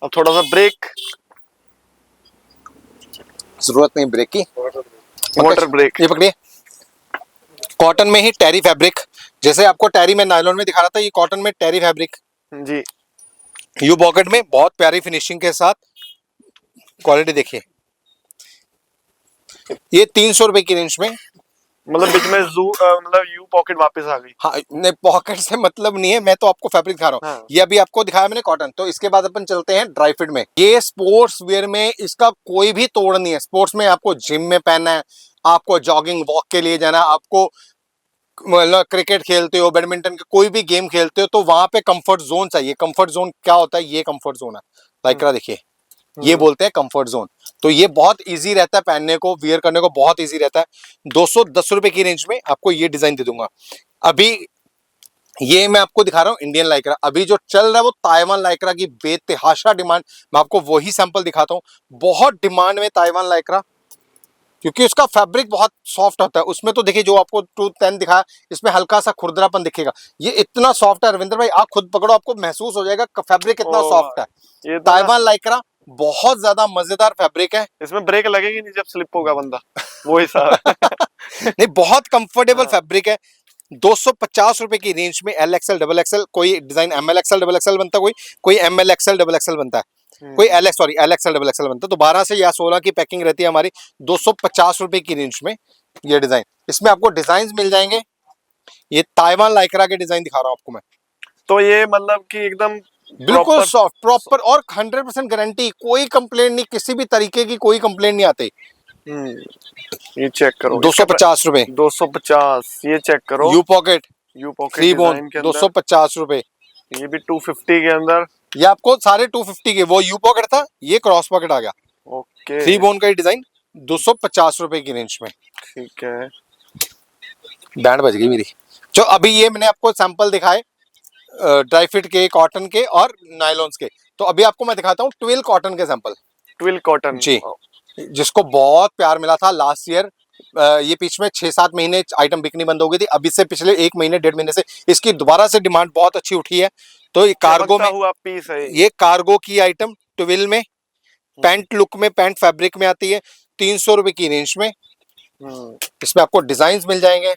अब थोड़ा सा ब्रेक, जरूरत नहीं ब्रेक की, वाटर ब्रेक। ये पकड़िए, कॉटन में ही टेरी फैब्रिक, जैसे आपको टेरी में नायलॉन में दिखा रहा था, ये कॉटन में टेरी फैब्रिक जी। यू पॉकेट में, बहुत प्यारी फिनिशिंग के साथ, क्वालिटी देखिए। ये 300 रुपए की रेंज में, मतलब बीच में मतलब यू पॉकेट वापस आ गई। हाँ नहीं पॉकेट से मतलब नहीं है, मैं तो आपको फैब्रिक दिखा रहा हूँ। हाँ। ये अभी आपको दिखाया मैंने कॉटन, तो इसके बाद अपन चलते हैं ड्राई फिट में। ये स्पोर्ट्स वेयर में इसका कोई भी तोड़ नहीं है, स्पोर्ट्स में आपको जिम में पहनना है, आपको जॉगिंग वॉक के लिए जाना, आपको मतलब क्रिकेट खेलते हो, बैडमिंटन के कोई भी गेम खेलते हो, तो वहां पे कंफर्ट जोन चाहिए। कंफर्ट जोन क्या होता है, ये कंफर्ट जोन है, लाइक्रा देखिए, ये बोलते हैं कंफर्ट जोन। तो ये बहुत इजी रहता है पहनने को, वियर करने को बहुत इजी रहता है। 210 रुपए की रेंज में आपको ये डिजाइन दे दूंगा। अभी ये मैं आपको दिखा रहा हूँ इंडियन लाइक्रा, अभी जो चल रहा है वो ताइवान लाइक्रा की बेतहाशा डिमांड, मैं आपको वही सैंपल दिखाता हूँ। बहुत डिमांड में ताइवान लाइक्रा, क्योंकि उसका फैब्रिक बहुत सॉफ्ट होता है। उसमें तो देखिए जो आपको 210 दिखाया, इसमें हल्का सा खुरदरापन दिखेगा, ये इतना सॉफ्ट है रविंद्र भाई, आप खुद पकड़ो आपको महसूस हो जाएगा फैब्रिक कितना सॉफ्ट है। ये तो ताइवान लाइक्रा बहुत ज्यादा मजेदार फैब्रिक है। इसमें ब्रेक लगेगी नहीं जब स्लिप होगा बंदा, वो हिसाब है। नहीं बहुत कंफर्टेबल हाँ। फैब्रिक है। 250 रुपए की रेंज में एल एक्सएल डबल एक्सएल, कोई design M L XL double XL बनता है, कोई M L XL double XL बनता है, कोई hmm. L X sorry L XL double XL बनता है। तो 12 से या 16 की पैकिंग रहती है हमारी। 250 रुपए की रेंज में ये डिजाइन, इसमें आपको डिजाइन मिल जाएंगे। ये ताइवान लाइक्रा के डिजाइन दिखा रहा हूं आपको मैं। तो ये मतलब कि एकदम बिल्कुल प्रॉपर। सॉफ्ट प्रॉपर और 100% गारंटी, कोई कंप्लेंट नहीं, किसी भी तरीके की कोई कंप्लेंट नहीं आती। ये चेक करो, इसका 250 रुपए। 250। ये चेक करो, you pocket you pocket free bone design के अंदर। 250 रुपए। ये भी 250 के अंदर। ये आपको सारे 250 के, वो यू पॉकेट था, ये क्रॉस पॉकेट आ गया। ओके। थ्री बोन का ही डिजाइन 250 रुपए की रेंज में। ठीक है। बैंड बज गई मेरी। जो अभी ये मैंने आपको सैंपल दिखाए ड्राई फिट के, कॉटन के और नायलॉन्स के। तो अभी आपको मैं दिखाता हूँ ट्विल कॉटन के सैंपल। ट्विल कॉटन जी, जिसको बहुत प्यार मिला था लास्ट ईयर। ये बीच में 6-7 महीने आइटम बिकनी बंद हो गई थी। अभी से पिछले 1 महीने 1.5 महीने से इसकी दोबारा से डिमांड बहुत अच्छी उठी है। तो ये कार्गो चमकता में, हुआ पीस है। ये कार्गो की आइटम ट्विल में, पैंट लुक में, पैंट फैब्रिक में आती है। 300 रुपए की रेंज में इसमें आपको डिजाइन मिल जाएंगे।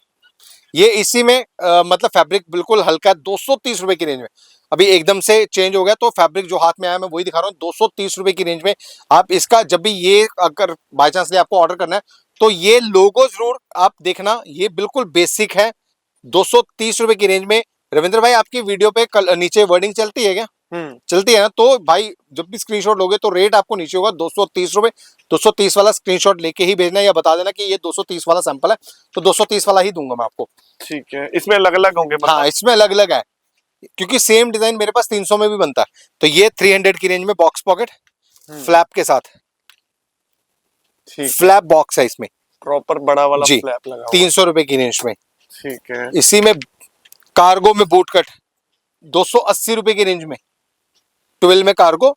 ये इसी में मतलब फैब्रिक बिल्कुल हल्का है। 230 रुपए की रेंज में। अभी एकदम से चेंज हो गया तो फैब्रिक जो हाथ में आया मैं वही दिखा रहा हूँ। 230 रुपए की रेंज में आप इसका, जब भी ये अगर बाय चांस आपको ऑर्डर करना है तो ये लोगो जरूर आप देखना, ये बिल्कुल बेसिक है। 230 रुपए की रेंज में। रविंद्र भाई आपकी वीडियो पे नीचे वर्डिंग चलती है क्या? चलती है ना? तो भाई जब भी स्क्रीनशॉट लोगे तो रेट आपको नीचे होगा 230 रुपए। 230 वाला स्क्रीनशॉट लेके ही भेजना, या बता देना कि ये 230 वाला सैंपल है, तो 230 वाला ही दूंगा मैं आपको। ठीक है, इसमें अलग अलग होंगे मतलब? हाँ, इसमें अलग अलग है, क्योंकि सेम डिजाइन मेरे पास 300 में भी बनता है। तो ये 300 की रेंज में बॉक्स पॉकेट फ्लैप के साथ, फ्लैप बॉक्स है इसमें, प्रॉपर बड़ा वाला जी, फ्लैप लगा हुआ। 300 रुपए की रेंज में। ठीक है। इसी में कार्गो में बूट कट 280 रुपए की रेंज में। 12 में कार्गो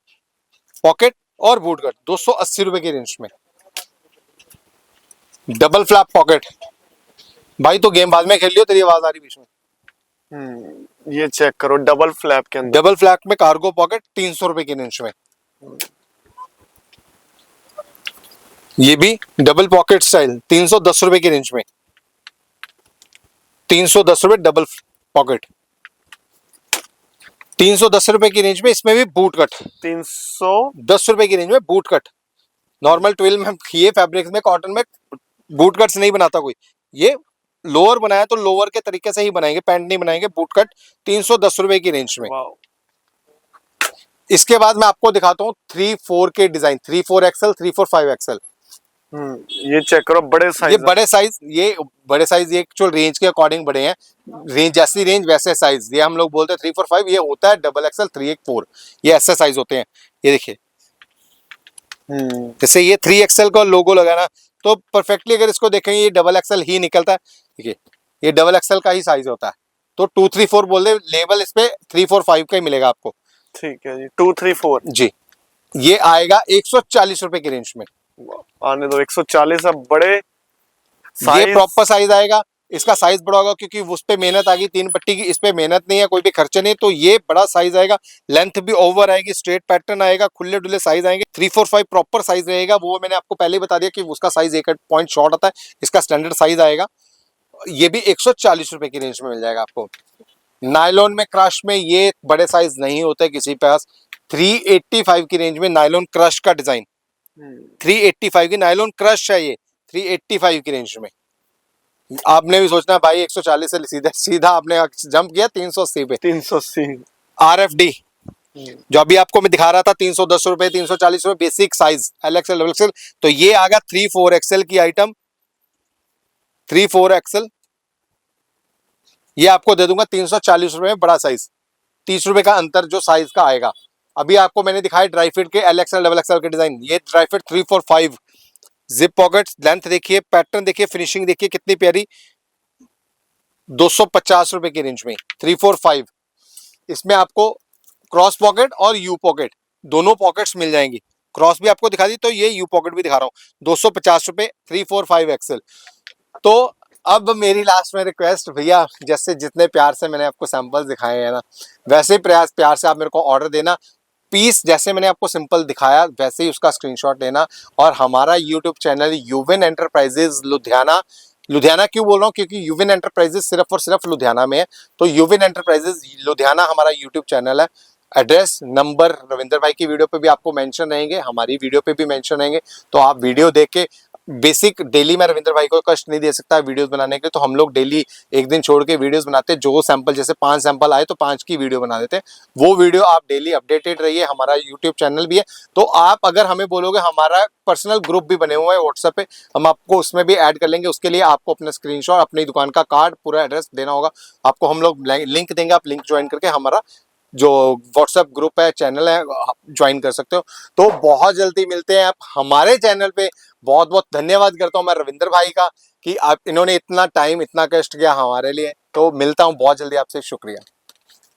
पॉकेट और बूट कट 280 रुपए की रेंज में। डबल फ्लैप पॉकेट, भाई तो गेम बाद में खेल लियो, तेरी आवाज आ रही बीच में। ये चेक करो, डबल फ्लैप के अंदर। डबल फ्लैप में कार्गो पॉकेट 300 रुपए की रेंज में। ये भी डबल पॉकेट स्टाइल 310 रुपए की रेंज में। 310 रुपए डबल पॉकेट, 310 रुपए की रेंज में। इसमें भी बूट कट 310 रुपए की रेंज में बूट कट। नॉर्मल 12 में ये फैब्रिक्स में, कॉटन में बूट कट्स नहीं बनाता कोई। ये लोअर बनाया तो लोअर के तरीके से ही बनाएंगे, पैंट नहीं बनाएंगे। बूट कट 310 रुपए की रेंज में। इसके बाद मैं आपको दिखाता हूँ 3-4 के डिजाइन, 3-4 एक्सएल, 3-4 5 एक्सएल। ये चेक करो, बड़े साइज। ये बड़े साइज, ये बड़े साइज, ये एक्चुअल रेंज के अकॉर्डिंग बड़े हैं। रेंज जैसी रेंज वैसे साइज। ये हम लोग बोलते हैं 3-4 5, ये होता है डबल एक्सएल 3-4, ये ऐसे साइज होते हैं। ये देखिए, जैसे ये 3 एक्सएल का लोगो लगाना, तो परफेक्टली अगर इसको देखेंगे ये डबल एक्सएल ही निकलता है। देखिए, ये डबल एक्सएल का ही साइज होता है। तो 2-3-4 बोल दे, लेबल इस पे 3-4-5 का ही मिलेगा आपको। ठीक है जी, 2-3-4 जी। ये आएगा 140 रुपए की रेंज में। आने दो, 140। अब बड़े ये प्रॉपर साइज आएगा। इसका साइज बड़ा होगा क्योंकि उस पे मेहनत आ गई 3 पट्टी की, इस पे मेहनत नहीं है, कोई भी खर्चे नहीं। तो ये बड़ा साइज आएगा, लेंथ भी ओवर आएगी, स्ट्रेट पैटर्न आएगा, खुले डुले साइज आएंगे। 3-4-5 प्रॉपर साइज रहेगा। वो मैंने आपको पहले ही बता दिया कि उसका साइज 1 पॉइंट शॉर्ट आता है, इसका स्टैंडर्ड साइज आएगा। ये भी 140 रुपए की रेंज में मिल जाएगा आपको। नायलॉन में, क्रश में ये बड़े साइज नहीं होते किसी के पास। 385 की रेंज में नायलॉन क्रश का डिजाइन, 385 की नायलॉन क्रश है ये, 385 की रेंज में। आपने भी सोचना भाई 140 से सीधा सीधा आपने जंप किया 380 पे। 380 RFD जो अभी आपको मैं दिखा रहा था 310 रुपए, 340 रुपए, basic size L XL double XL. तो ये आगा 3-4 एक्सएल की आइटम, 3-4 एक्सएल। ये आपको दे दूंगा 340 रुपए में, बड़ा साइज। 30 रुपए का अंतर जो साइज का आएगा। अभी आपको मैंने दिखाया ड्राई फिट के एल एक्सएल डबल एक्सएल के डिजाइन। ये dry fit 3-4-5 zip pockets, length देखिए, पैटर्न देखिए, फिनिशिंग देखिए कितनी प्यारी। 250 रुपए की रेंज में 3-4-5। इसमें आपको क्रॉस पॉकेट और यू पॉकेट दोनों पॉकेट्स मिल जाएंगी। क्रॉस भी आपको दिखा दी, तो ये यू पॉकेट भी दिखा रहा हूँ। 250 रुपए 3-4-5 एक्सएल। तो अब मेरी लास्ट में रिक्वेस्ट, भैया जैसे जितने प्यार से मैंने आपको सैंपल्स दिखाए हैं ना, वैसे ही प्रयास प्यार से आप मेरे को ऑर्डर देना। पीस जैसे मैंने आपको सिंपल दिखाया वैसे ही उसका स्क्रीनशॉट लेना, और हमारा YouTube channel Yuvin enterprises Ludhiana Ludhiana क्यों बोल रहा हूँ, क्योंकि यूविन एंटरप्राइजेस सिर्फ और सिर्फ लुधियाना में है। तो यूविन एंटरप्राइजेस लुधियाना हमारा यूट्यूब चैनल है। एड्रेस नंबर रविंदर भाई की वीडियो पे भी आपको मेंशन रहेंगे, हमारी वीडियो पे भी मेंशन रहेंगे। तो आप वीडियो देख के, बेसिक डेली मैं रविंदर भाई को कष्ट नहीं दे सकता वीडियोस बनाने के लिए, तो हम लोग डेली एक दिन छोड़ के वीडियोस बनाते हैं। जो सैंपल, जैसे 5 सैंपल आए तो 5 की वीडियो बना देते हैं। वो वीडियो आप डेली अपडेटेड रहिए। हमारा यूट्यूब चैनल भी है, तो आप अगर हमें बोलोगे, हमारा पर्सनल ग्रुप भी बने हुए हैं व्हाट्सएप पे, हम आपको उसमें भी ऐड कर लेंगे। उसके लिए आपको अपना स्क्रीनशॉट, अपनी दुकान का कार्ड, पूरा एड्रेस देना होगा। आपको हम लोग लिंक देंगे, आप लिंक ज्वाइन करके हमारा जो व्हाट्सएप ग्रुप है, चैनल है, ज्वाइन कर सकते हो। तो बहुत जल्दी मिलते हैं आप हमारे चैनल पे। बहुत बहुत धन्यवाद करता हूं मैं रविंदर भाई का कि आप, इन्होंने इतना टाइम, इतना कष्ट किया हमारे लिए। तो मिलता हूं बहुत जल्दी आपसे, शुक्रिया।